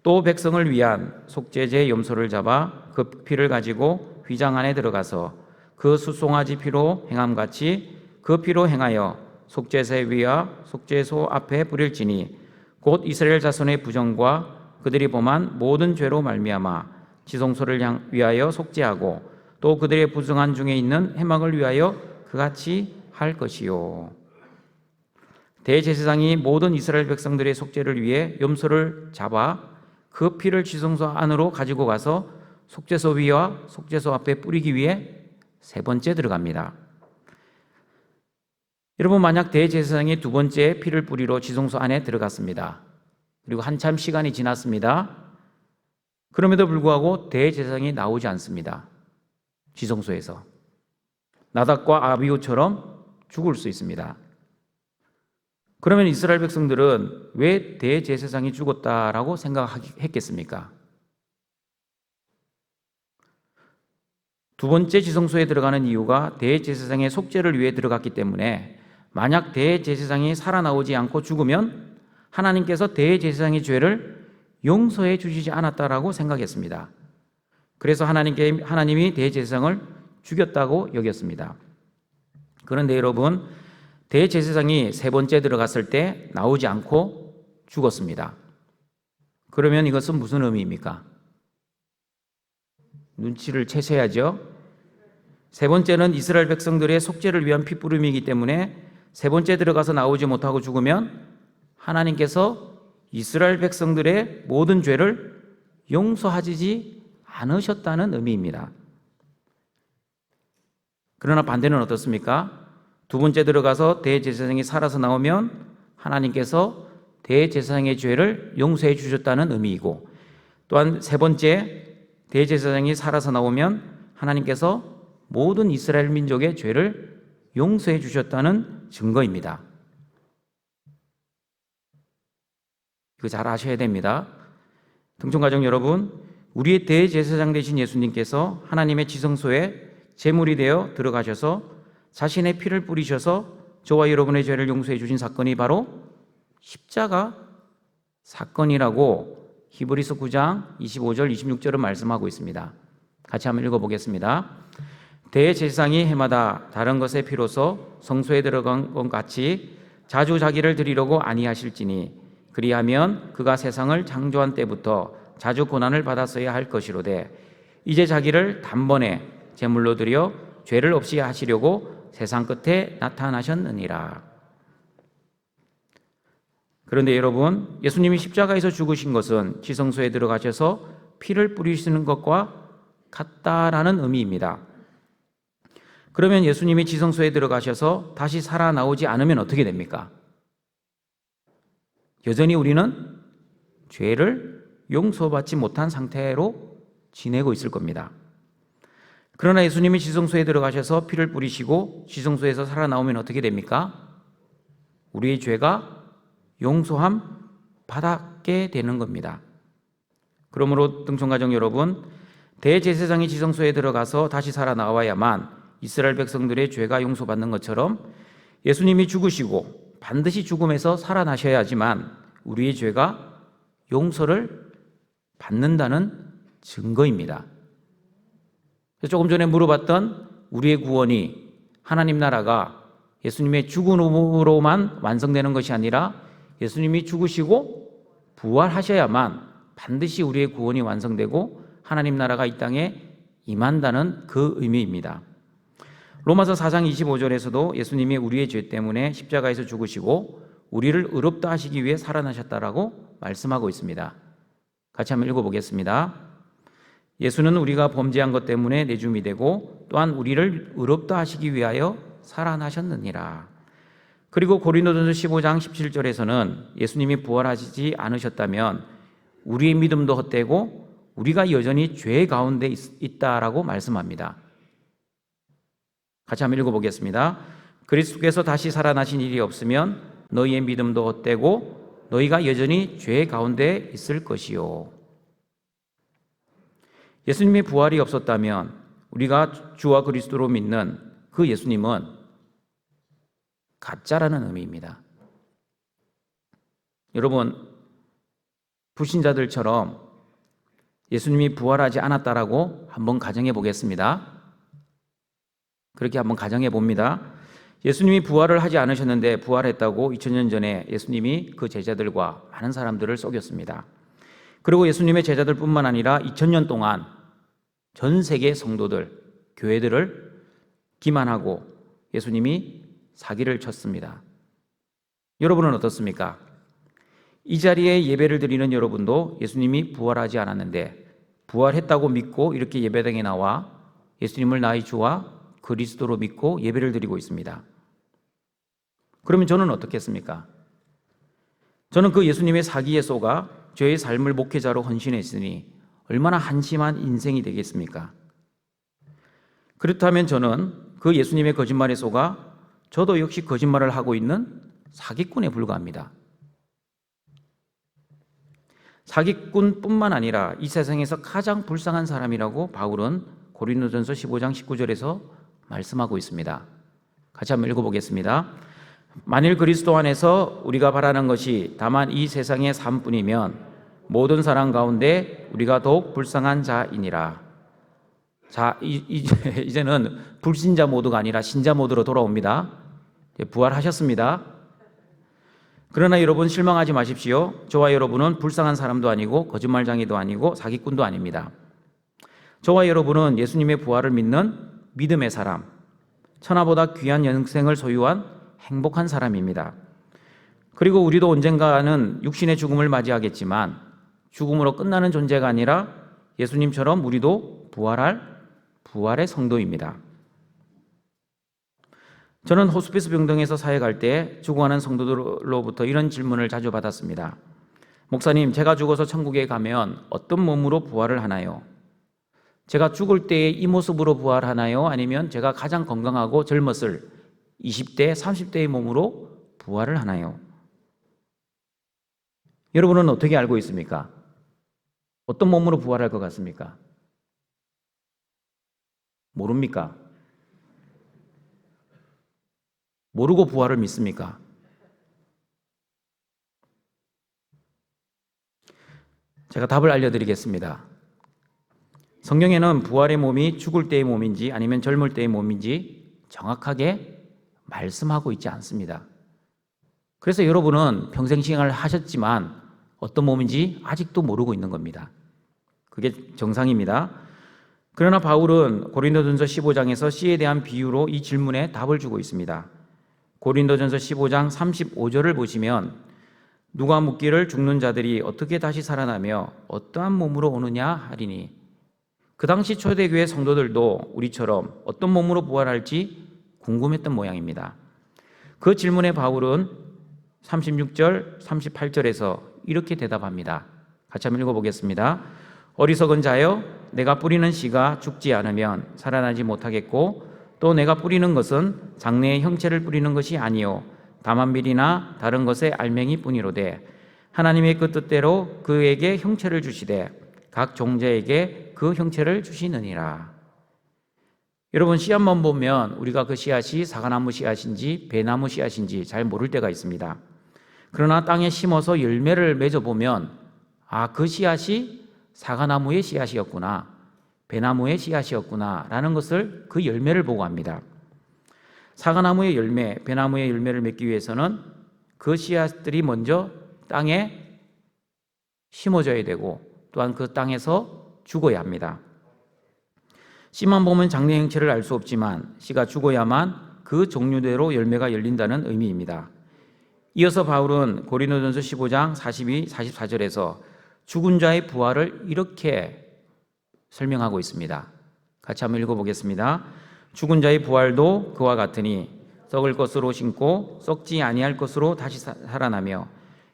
또 백성을 위한 속죄제 염소를 잡아 그 피를 가지고 휘장 안에 들어가서 그 수송아지 피로 행함같이 그 피로 행하여 속죄제 위와 속죄소 앞에 뿌릴지니 곧 이스라엘 자손의 부정과 그들이 범한 모든 죄로 말미암아 지성소를 위하여 속죄하고 또 그들의 부정한 중에 있는 해막을 위하여 그같이 할 것이요. 대제사장이 모든 이스라엘 백성들의 속죄를 위해 염소를 잡아 그 피를 지성소 안으로 가지고 가서 속죄소 위와 속죄소 앞에 뿌리기 위해 세 번째 들어갑니다. 여러분, 만약 대제사장이 두 번째 피를 뿌리러 지성소 안에 들어갔습니다. 그리고 한참 시간이 지났습니다. 그럼에도 불구하고 대제사장이 나오지 않습니다. 지성소에서 나답과 아비후처럼 죽을 수 있습니다. 그러면 이스라엘 백성들은 왜 대제사장이 죽었다라고 생각했겠습니까? 두 번째 지성소에 들어가는 이유가 대제사장의 속죄를 위해 들어갔기 때문에 만약 대제사장이 살아나오지 않고 죽으면 하나님께서 대제사장의 죄를 용서해 주시지 않았다라고 생각했습니다. 그래서 하나님이 대제사장을 죽였다고 여겼습니다. 그런데 여러분, 대제사장이 세 번째 들어갔을 때 나오지 않고 죽었습니다. 그러면 이것은 무슨 의미입니까? 눈치를 채셔야죠. 세 번째는 이스라엘 백성들의 속죄를 위한 피뿌림이기 때문에 세 번째 들어가서 나오지 못하고 죽으면 하나님께서 이스라엘 백성들의 모든 죄를 용서하지 않으셨다는 의미입니다. 그러나 반대는 어떻습니까? 두 번째 들어가서 대제사장이 살아서 나오면 하나님께서 대제사장의 죄를 용서해 주셨다는 의미이고, 또한 세 번째 대제사장이 살아서 나오면 하나님께서 모든 이스라엘 민족의 죄를 용서해 주셨다는 증거입니다. 이거 잘 아셔야 됩니다. 등촌가족 여러분, 우리의 대제사장 되신 예수님께서 하나님의 지성소에 제물이 되어 들어가셔서 자신의 피를 뿌리셔서 저와 여러분의 죄를 용서해 주신 사건이 바로 십자가 사건이라고 히브리서 9장 25절 26절은 말씀하고 있습니다. 같이 한번 읽어보겠습니다. 대제사장이 해마다 다른 것의 피로서 성소에 들어간 것 같이 자주 자기를 드리려고 아니하실지니 그리하면 그가 세상을 창조한 때부터 자주 고난을 받았어야 할 것이로되 이제 자기를 단번에 제물로 드려 죄를 없이 하시려고 세상 끝에 나타나셨느니라. 그런데 여러분, 예수님이 십자가에서 죽으신 것은 지성소에 들어가셔서 피를 뿌리시는 것과 같다라는 의미입니다. 그러면 예수님이 지성소에 들어가셔서 다시 살아나오지 않으면 어떻게 됩니까? 여전히 우리는 죄를 용서받지 못한 상태로 지내고 있을 겁니다. 그러나 예수님이 지성소에 들어가셔서 피를 뿌리시고 지성소에서 살아나오면 어떻게 됩니까? 우리의 죄가 용서함 받게 되는 겁니다. 그러므로 등촌가족 여러분, 대제사장이 지성소에 들어가서 다시 살아나와야만 이스라엘 백성들의 죄가 용서받는 것처럼 예수님이 죽으시고 반드시 죽음에서 살아나셔야지만 우리의 죄가 용서를 받는다는 증거입니다. 조금 전에 물어봤던 우리의 구원이 하나님 나라가 예수님의 죽음으로만 완성되는 것이 아니라 예수님이 죽으시고 부활하셔야만 반드시 우리의 구원이 완성되고 하나님 나라가 이 땅에 임한다는 그 의미입니다. 로마서 4장 25절에서도 예수님이 우리의 죄 때문에 십자가에서 죽으시고 우리를 의롭다 하시기 위해 살아나셨다라고 말씀하고 있습니다. 같이 한번 읽어보겠습니다. 예수는 우리가 범죄한 것 때문에 내줌이 되고 또한 우리를 의롭다 하시기 위하여 살아나셨느니라. 그리고 고린도전서 15장 17절에서는 예수님이 부활하시지 않으셨다면 우리의 믿음도 헛되고 우리가 여전히 죄 가운데 있다라고 말씀합니다. 같이 한번 읽어보겠습니다. 그리스도께서 다시 살아나신 일이 없으면 너희의 믿음도 헛되고 너희가 여전히 죄 가운데 있을 것이요. 예수님의 부활이 없었다면 우리가 주와 그리스도로 믿는 그 예수님은 가짜라는 의미입니다. 여러분, 불신자들처럼 예수님이 부활하지 않았다라고 한번 가정해 보겠습니다. 그렇게 한번 가정해 봅니다. 예수님이 부활을 하지 않으셨는데 부활했다고 2000년 전에 예수님이 그 제자들과 많은 사람들을 속였습니다. 그리고 예수님의 제자들뿐만 아니라 2000년 동안 전 세계 성도들, 교회들을 기만하고 예수님이 사기를 쳤습니다. 여러분은 어떻습니까? 이 자리에 예배를 드리는 여러분도 예수님이 부활하지 않았는데 부활했다고 믿고 이렇게 예배당에 나와 예수님을 나의 주와 그리스도로 믿고 예배를 드리고 있습니다. 그러면 저는 어떻겠습니까? 저는 그 예수님의 사기에 속아 저의 삶을 목회자로 헌신했으니 얼마나 한심한 인생이 되겠습니까? 그렇다면 저는 그 예수님의 거짓말에 속아 저도 역시 거짓말을 하고 있는 사기꾼에 불과합니다. 사기꾼뿐만 아니라 이 세상에서 가장 불쌍한 사람이라고 바울은 고린도전서 15장 19절에서 말씀하고 있습니다. 같이 한번 읽어보겠습니다. 만일 그리스도 안에서 우리가 바라는 것이 다만 이 세상의 삶뿐이면 모든 사람 가운데 우리가 더욱 불쌍한 자이니라. 자, 이제는 불신자 모드가 아니라 신자 모드로 돌아옵니다. 부활하셨습니다. 그러나 여러분 실망하지 마십시오. 저와 여러분은 불쌍한 사람도 아니고 거짓말쟁이도 아니고 사기꾼도 아닙니다. 저와 여러분은 예수님의 부활을 믿는 믿음의 사람, 천하보다 귀한 영생을 소유한 행복한 사람입니다. 그리고 우리도 언젠가는 육신의 죽음을 맞이하겠지만 죽음으로 끝나는 존재가 아니라 예수님처럼 우리도 부활할 부활의 성도입니다. 저는 호스피스 병동에서 사역할 때 죽어가는 성도들로부터 이런 질문을 자주 받았습니다. 목사님, 제가 죽어서 천국에 가면 어떤 몸으로 부활을 하나요? 제가 죽을 때의 이 모습으로 부활하나요? 아니면 제가 가장 건강하고 젊었을 20대, 30대의 몸으로 부활을 하나요? 여러분은 어떻게 알고 있습니까? 어떤 몸으로 부활할 것 같습니까? 모릅니까? 모르고 부활을 믿습니까? 제가 답을 알려드리겠습니다. 성경에는 부활의 몸이 죽을 때의 몸인지 아니면 젊을 때의 몸인지 정확하게 말씀하고 있지 않습니다. 그래서 여러분은 평생 신앙을 하셨지만 어떤 몸인지 아직도 모르고 있는 겁니다. 그게 정상입니다. 그러나 바울은 고린도전서 15장에서 씨에 대한 비유로 이 질문에 답을 주고 있습니다. 고린도전서 15장 35절을 보시면 누가 묻기를 죽는 자들이 어떻게 다시 살아나며 어떠한 몸으로 오느냐 하리니, 그 당시 초대교회 성도들도 우리처럼 어떤 몸으로 부활할지 궁금했던 모양입니다. 그 질문에 바울은 36절, 38절에서 이렇게 대답합니다. 같이 한번 읽어보겠습니다. 어리석은 자여, 내가 뿌리는 씨가 죽지 않으면 살아나지 못하겠고 또 내가 뿌리는 것은 장래의 형체를 뿌리는 것이 아니요 다만 밀이나 다른 것의 알맹이 뿐이로되 하나님의 그 뜻대로 그에게 형체를 주시되 각 종자에게 그 형체를 주시느니라. 여러분, 씨앗만 보면 우리가 그 씨앗이 사과나무 씨앗인지 배나무 씨앗인지 잘 모를 때가 있습니다. 그러나 땅에 심어서 열매를 맺어보면 그 씨앗이 사과나무의 씨앗이었구나, 배나무의 씨앗이었구나 라는 것을 그 열매를 보고 합니다. 사과나무의 열매, 배나무의 열매를 맺기 위해서는 그 씨앗들이 먼저 땅에 심어져야 되고 또한 그 땅에서 죽어야 합니다. 씨만 보면 장래 형체를 알 수 없지만 씨가 죽어야만 그 종류대로 열매가 열린다는 의미입니다. 이어서 바울은 고린도전서 15장 42, 44절에서 죽은 자의 부활을 이렇게 설명하고 있습니다. 같이 한번 읽어보겠습니다. 죽은 자의 부활도 그와 같으니 썩을 것으로 심고 썩지 아니할 것으로 다시 살아나며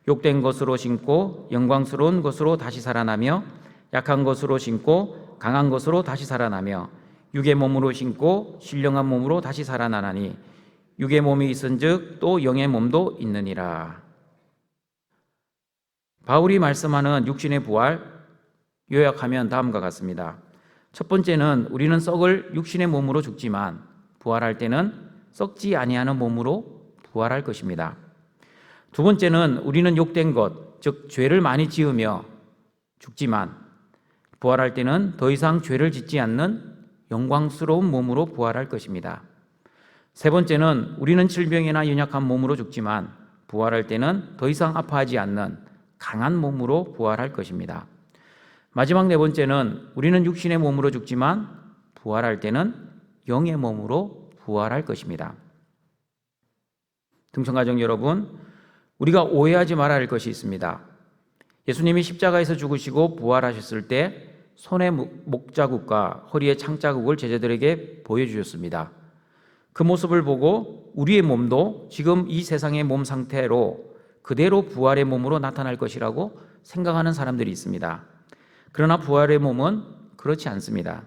욕된 것으로 심고 영광스러운 것으로 다시 살아나며 약한 것으로 심고 강한 것으로 다시 살아나며 육의 몸으로 심고 신령한 몸으로 다시 살아나나니 육의 몸이 있은즉 또 영의 몸도 있느니라. 바울이 말씀하는 육신의 부활, 요약하면 다음과 같습니다. 첫 번째는 우리는 썩을 육신의 몸으로 죽지만 부활할 때는 썩지 아니하는 몸으로 부활할 것입니다. 두 번째는 우리는 욕된 것, 즉 죄를 많이 지으며 죽지만 부활할 때는 더 이상 죄를 짓지 않는 영광스러운 몸으로 부활할 것입니다. 세 번째는 우리는 질병이나 연약한 몸으로 죽지만 부활할 때는 더 이상 아파하지 않는 강한 몸으로 부활할 것입니다. 마지막 네 번째는 우리는 육신의 몸으로 죽지만 부활할 때는 영의 몸으로 부활할 것입니다. 등천가족 여러분, 우리가 오해하지 말아야 할 것이 있습니다. 예수님이 십자가에서 죽으시고 부활하셨을 때 손에 목자국과 허리에 창자국을 제자들에게 보여주셨습니다. 그 모습을 보고 우리의 몸도 지금 이 세상의 몸 상태로 그대로 부활의 몸으로 나타날 것이라고 생각하는 사람들이 있습니다. 그러나 부활의 몸은 그렇지 않습니다.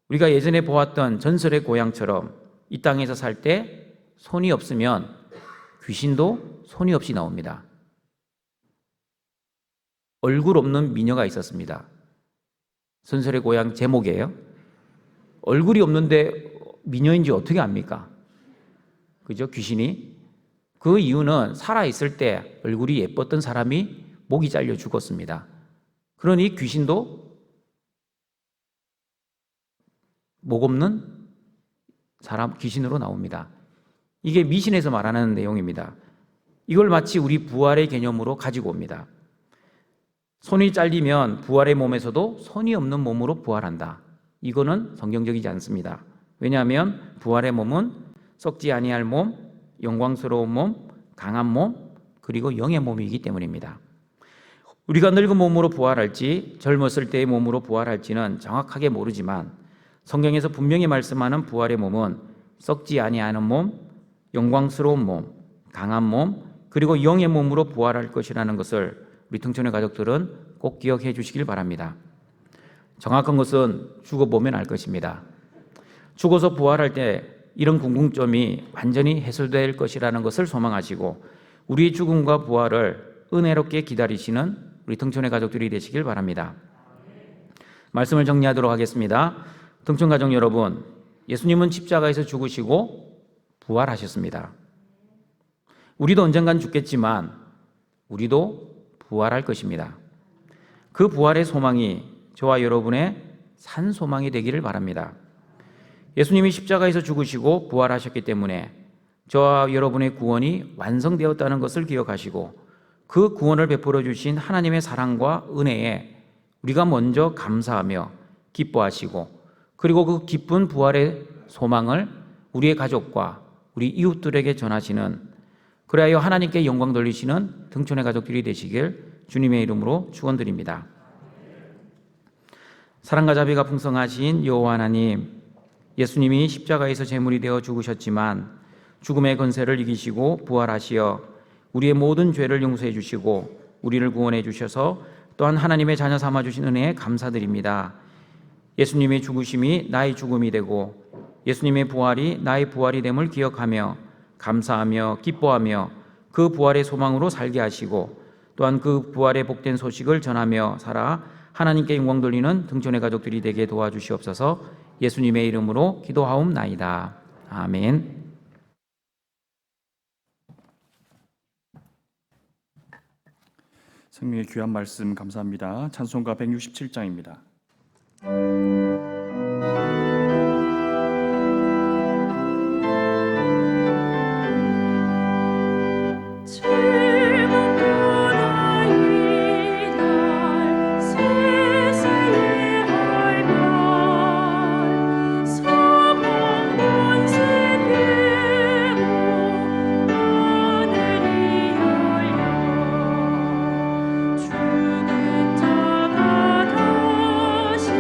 우리가 예전에 보았던 전설의 고향처럼 이 땅에서 살 때 손이 없으면 귀신도 손이 없이 나옵니다. 얼굴 없는 미녀가 있었습니다. 전설의 고향 제목이에요. 얼굴이 없는데 미녀인지 어떻게 압니까? 그죠? 귀신이. 그 이유는 살아있을 때 얼굴이 예뻤던 사람이 목이 잘려 죽었습니다. 그러니 귀신도 목 없는 사람, 귀신으로 나옵니다. 이게 미신에서 말하는 내용입니다. 이걸 마치 우리 부활의 개념으로 가지고 옵니다. 손이 잘리면 부활의 몸에서도 손이 없는 몸으로 부활한다. 이거는 성경적이지 않습니다. 왜냐하면 부활의 몸은 썩지 아니할 몸, 영광스러운 몸, 강한 몸, 그리고 영의 몸이기 때문입니다. 우리가 늙은 몸으로 부활할지 젊었을 때의 몸으로 부활할지는 정확하게 모르지만 성경에서 분명히 말씀하는 부활의 몸은 썩지 아니하는 몸, 영광스러운 몸, 강한 몸, 그리고 영의 몸으로 부활할 것이라는 것을 우리 등촌의 가족들은 꼭 기억해 주시길 바랍니다. 정확한 것은 죽어보면 알 것입니다. 죽어서 부활할 때 이런 궁금점이 완전히 해소될 것이라는 것을 소망하시고 우리의 죽음과 부활을 은혜롭게 기다리시는 우리 등촌의 가족들이 되시길 바랍니다. 말씀을 정리하도록 하겠습니다. 등촌 가족 여러분, 예수님은 십자가에서 죽으시고 부활하셨습니다. 우리도 언젠간 죽겠지만 우리도 부활할 것입니다. 그 부활의 소망이 저와 여러분의 산 소망이 되기를 바랍니다. 예수님이 십자가에서 죽으시고 부활하셨기 때문에 저와 여러분의 구원이 완성되었다는 것을 기억하시고 그 구원을 베풀어 주신 하나님의 사랑과 은혜에 우리가 먼저 감사하며 기뻐하시고 그리고 그 기쁜 부활의 소망을 우리의 가족과 우리 이웃들에게 전하시는, 그리하여 하나님께 영광 돌리시는 등촌의 가족들이 되시길 주님의 이름으로 축원드립니다. 사랑과 자비가 풍성하신 여호와 하나님, 예수님이 십자가에서 제물이 되어 죽으셨지만 죽음의 권세를 이기시고 부활하시어 우리의 모든 죄를 용서해 주시고 우리를 구원해 주셔서 또한 하나님의 자녀 삼아 주신 은혜에 감사드립니다. 예수님의 죽으심이 나의 죽음이 되고 예수님의 부활이 나의 부활이 됨을 기억하며 감사하며 기뻐하며 그 부활의 소망으로 살게 하시고 또한 그 부활의 복된 소식을 전하며 살아 하나님께 영광 돌리는 등촌의 가족들이 되게 도와주시옵소서. 예수님의 이름으로 기도하옵나이다. 아멘. 성령의 귀한 말씀 감사합니다. 찬송가 167장입니다. 죽은 자가 다시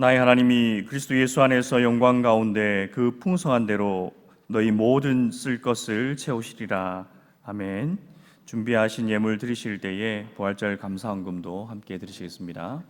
나의 하나님이 그리스도 예수 안에서 영광 가운데 그 풍성한 대로 너희 모든 쓸 것을 채우시리라. 아멘. 준비하신 예물 드리실 때에 부활절 감사헌금도 함께 드리시겠습니다.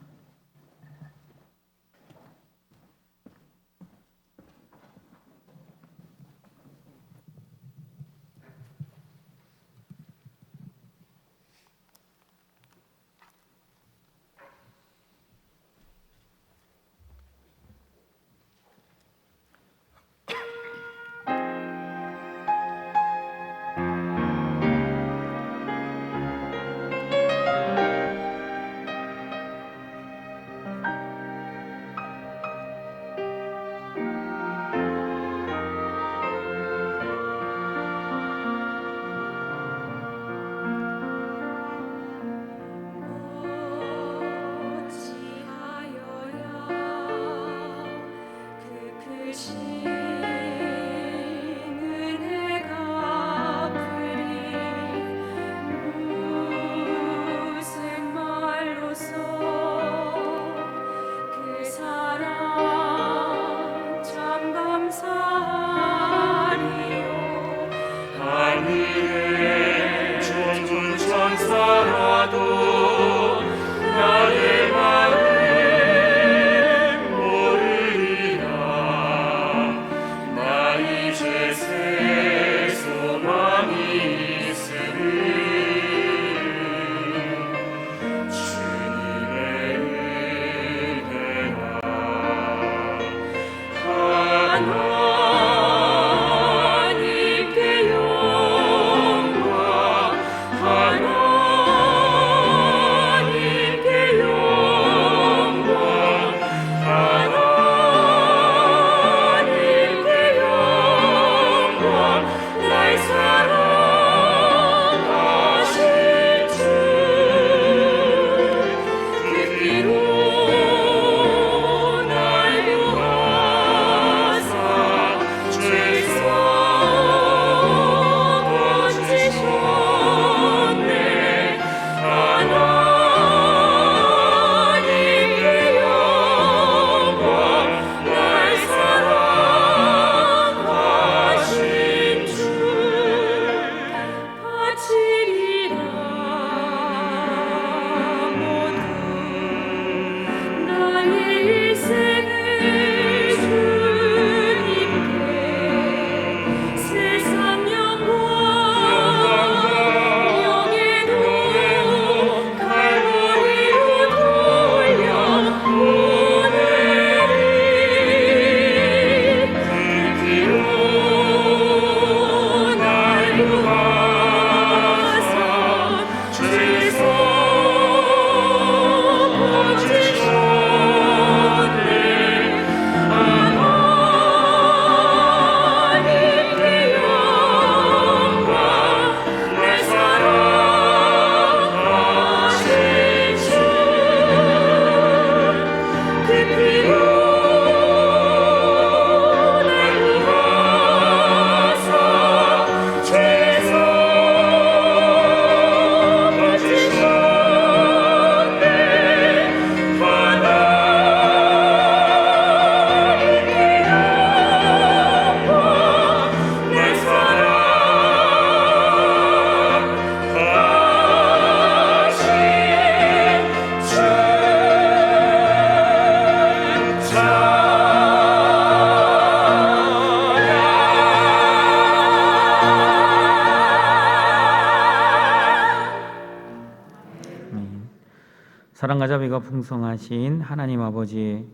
사랑과 자비가 풍성하신 하나님 아버지,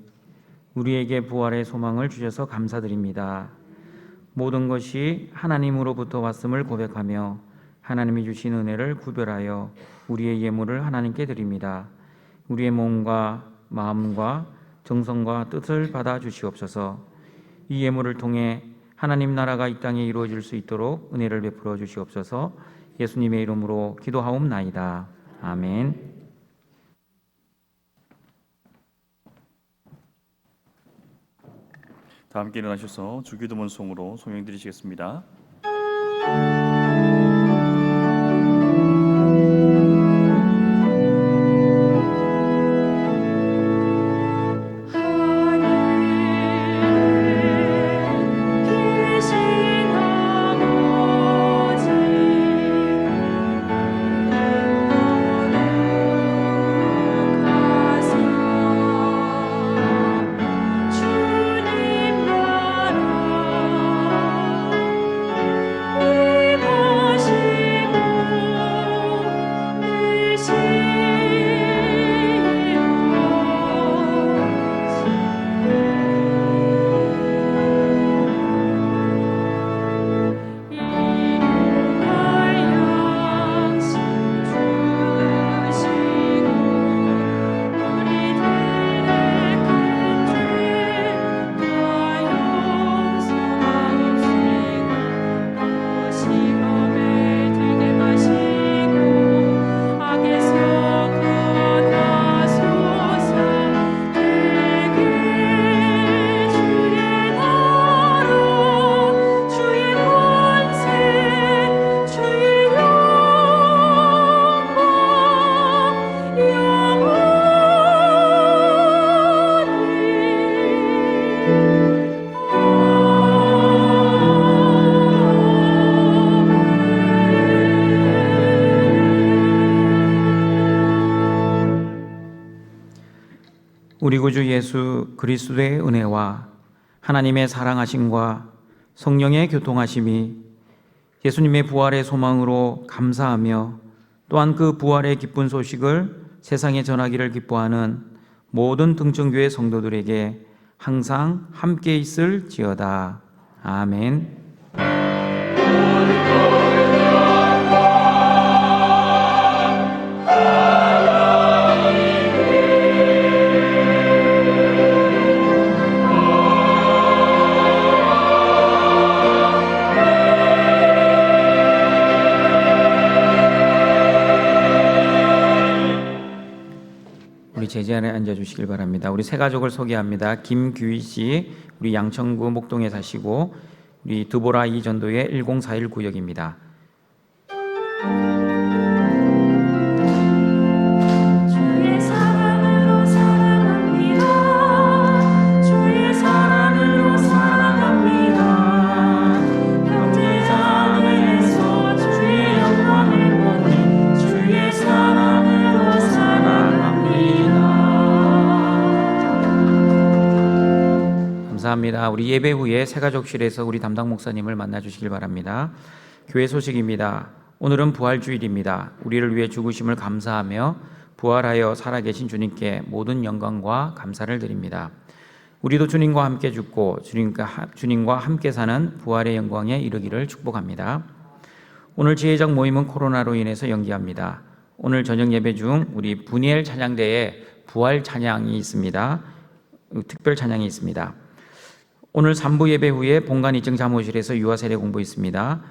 우리에게 부활의 소망을 주셔서 감사드립니다. 모든 것이 하나님으로부터 왔음을 고백하며 하나님이 주신 은혜를 구별하여 우리의 예물을 하나님께 드립니다. 우리의 몸과 마음과 정성과 뜻을 받아 주시옵소서. 이 예물을 통해 하나님 나라가 이 땅에 이루어질 수 있도록 은혜를 베풀어 주시옵소서. 예수님의 이름으로 기도하옵나이다. 아멘. 다 함께 일어나셔서 주기도문송으로 송영 드리시겠습니다. 하나님 우리 구주 예수 그리스도의 은혜와 하나님의 사랑하심과 성령의 교통하심이 예수님의 부활의 소망으로 감사하며 또한 그 부활의 기쁜 소식을 세상에 전하기를 기뻐하는 모든 등천교회 성도들에게 항상 함께 있을지어다. 아멘. 우리 제자리에 앉아주시길 바랍니다. 우리 세 가족을 소개합니다. 김규희 씨, 우리 양천구 목동에 사시고 우리 드보라 이전도의 1041 구역입니다. 주의 사랑으로 사랑합니다. 주의 사랑으로 사랑합니다. 형제자매에서 주의 영광을 보니 주의 사랑으로 사랑합니다. 감사합니다. 우리 예배 후에 새가족실에서 우리 담당 목사님을 만나 주시길 바랍니다. 교회 소식입니다. 오늘은 부활주일입니다. 우리를 위해 죽으심을 감사하며 부활하여 살아계신 주님께 모든 영광과 감사를 드립니다. 우리도 주님과 함께 죽고 주님과 함께 사는 부활의 영광에 이르기를 축복합니다. 오늘 지혜적 모임은 코로나로 인해서 연기합니다. 오늘 저녁 예배 중 우리 분이엘 찬양대에 부활 찬양이 있습니다. 특별 찬양이 있습니다. 오늘 3부 예배 후에 본관 2층 사무실에서 유아 세례 공부 있습니다.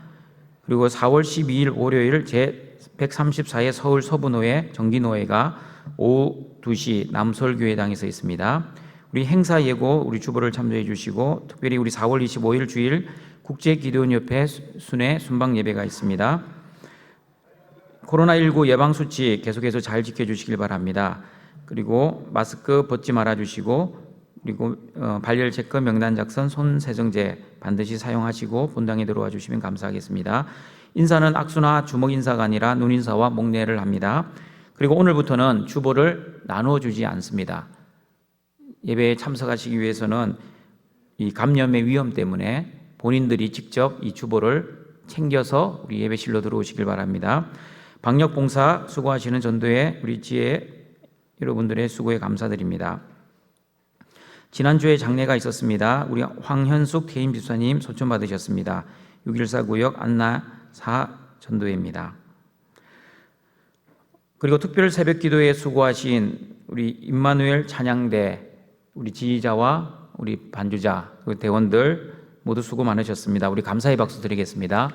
그리고 4월 12일 월요일 제134회 서울 서부노회 정기노회가 오후 2시 남설교회당에서 있습니다. 우리 행사 예고 우리 주보를 참조해 주시고 특별히 우리 4월 25일 주일 국제기도원협회 순회 순방 예배가 있습니다. 코로나19 예방수칙 계속해서 잘 지켜주시길 바랍니다. 그리고 마스크 벗지 말아주시고 그리고 발열 체크, 명단 작성, 손 세정제 반드시 사용하시고 본당에 들어와 주시면 감사하겠습니다. 인사는 악수나 주먹 인사가 아니라 눈 인사와 목례를 합니다. 그리고 오늘부터는 주보를 나누어 주지 않습니다. 예배에 참석하시기 위해서는 이 감염의 위험 때문에 본인들이 직접 이 주보를 챙겨서 우리 예배실로 들어오시길 바랍니다. 방역 봉사 수고하시는 전도회 우리 지혜 여러분들의 수고에 감사드립니다. 지난주에 장례가 있었습니다. 우리 황현숙 태임 집사님 소천 받으셨습니다. 614 구역 안나사 전도회입니다. 그리고 특별 새벽 기도에 수고하신 우리 임마누엘 찬양대 우리 지휘자와 우리 반주자 그리고 대원들 모두 수고 많으셨습니다. 우리 감사의 박수 드리겠습니다.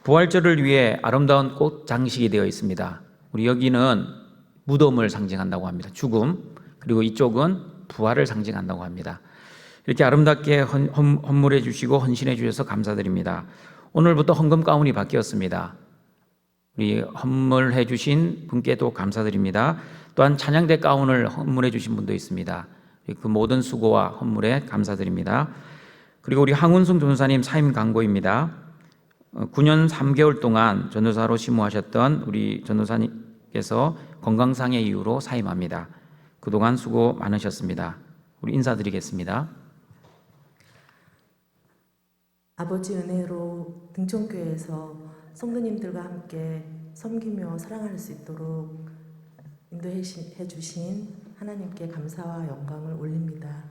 부활절을 위해 아름다운 꽃 장식이 되어 있습니다. 우리 여기는 무덤을 상징한다고 합니다. 죽음. 그리고 이쪽은 부활을 상징한다고 합니다. 이렇게 아름답게 헌물해 주시고 헌신해 주셔서 감사드립니다. 오늘부터 헌금 가운이 바뀌었습니다. 우리 헌물해 주신 분께도 감사드립니다. 또한 찬양대 가운을 헌물해 주신 분도 있습니다. 그 모든 수고와 헌물에 감사드립니다. 그리고 우리 항운승 전도사님 사임 강고입니다. 9년 3개월 동안 전도사로 심무하셨던 우리 전도사님께서 건강상의 이유로 사임합니다. 그동안 수고 많으셨습니다. 우리 인사드리겠습니다. 아버지 은혜로 등촌교회에서 성도님들과 함께 섬기며 사랑할 수 있도록 인도해 주신 하나님께 감사와 영광을 올립니다.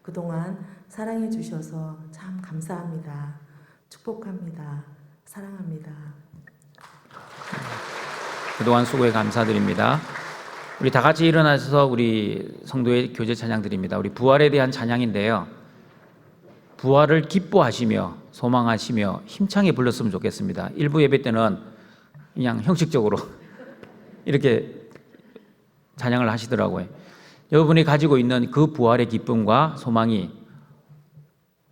그동안 사랑해 주셔서 참 감사합니다. 축복합니다. 사랑합니다. 그동안 수고에 감사드립니다. 우리 다 같이 일어나서 우리 성도의 교제 찬양 드립니다. 우리 부활에 대한 찬양인데요. 부활을 기뻐하시며 소망하시며 힘차게 불렀으면 좋겠습니다. 일부 예배 때는 그냥 형식적으로 이렇게 찬양을 하시더라고요. 여러분이 가지고 있는 그 부활의 기쁨과 소망이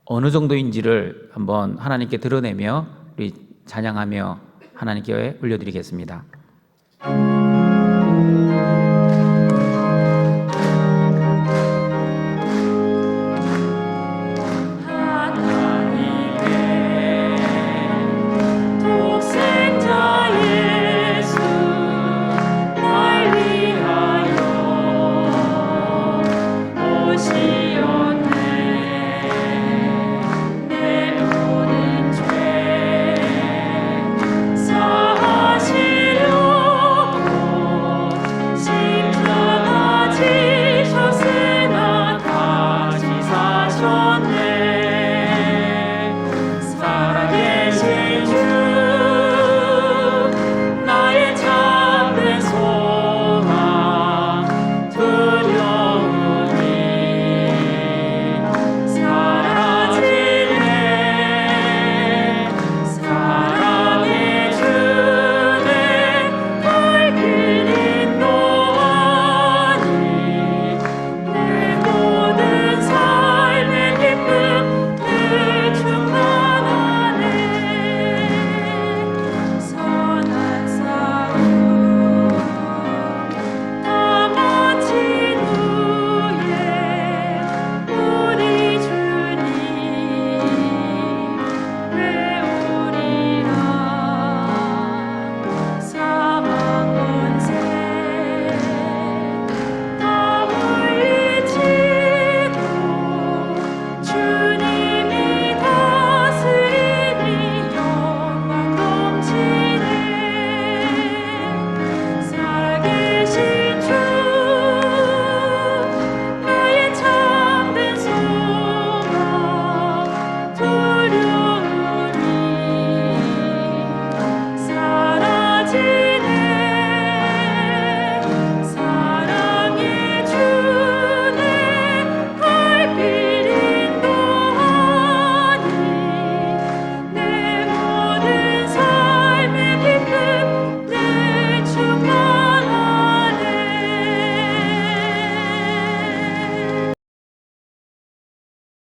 어느 정도인지를 한번 하나님께 드러내며 우리 찬양하며 하나님께 올려드리겠습니다.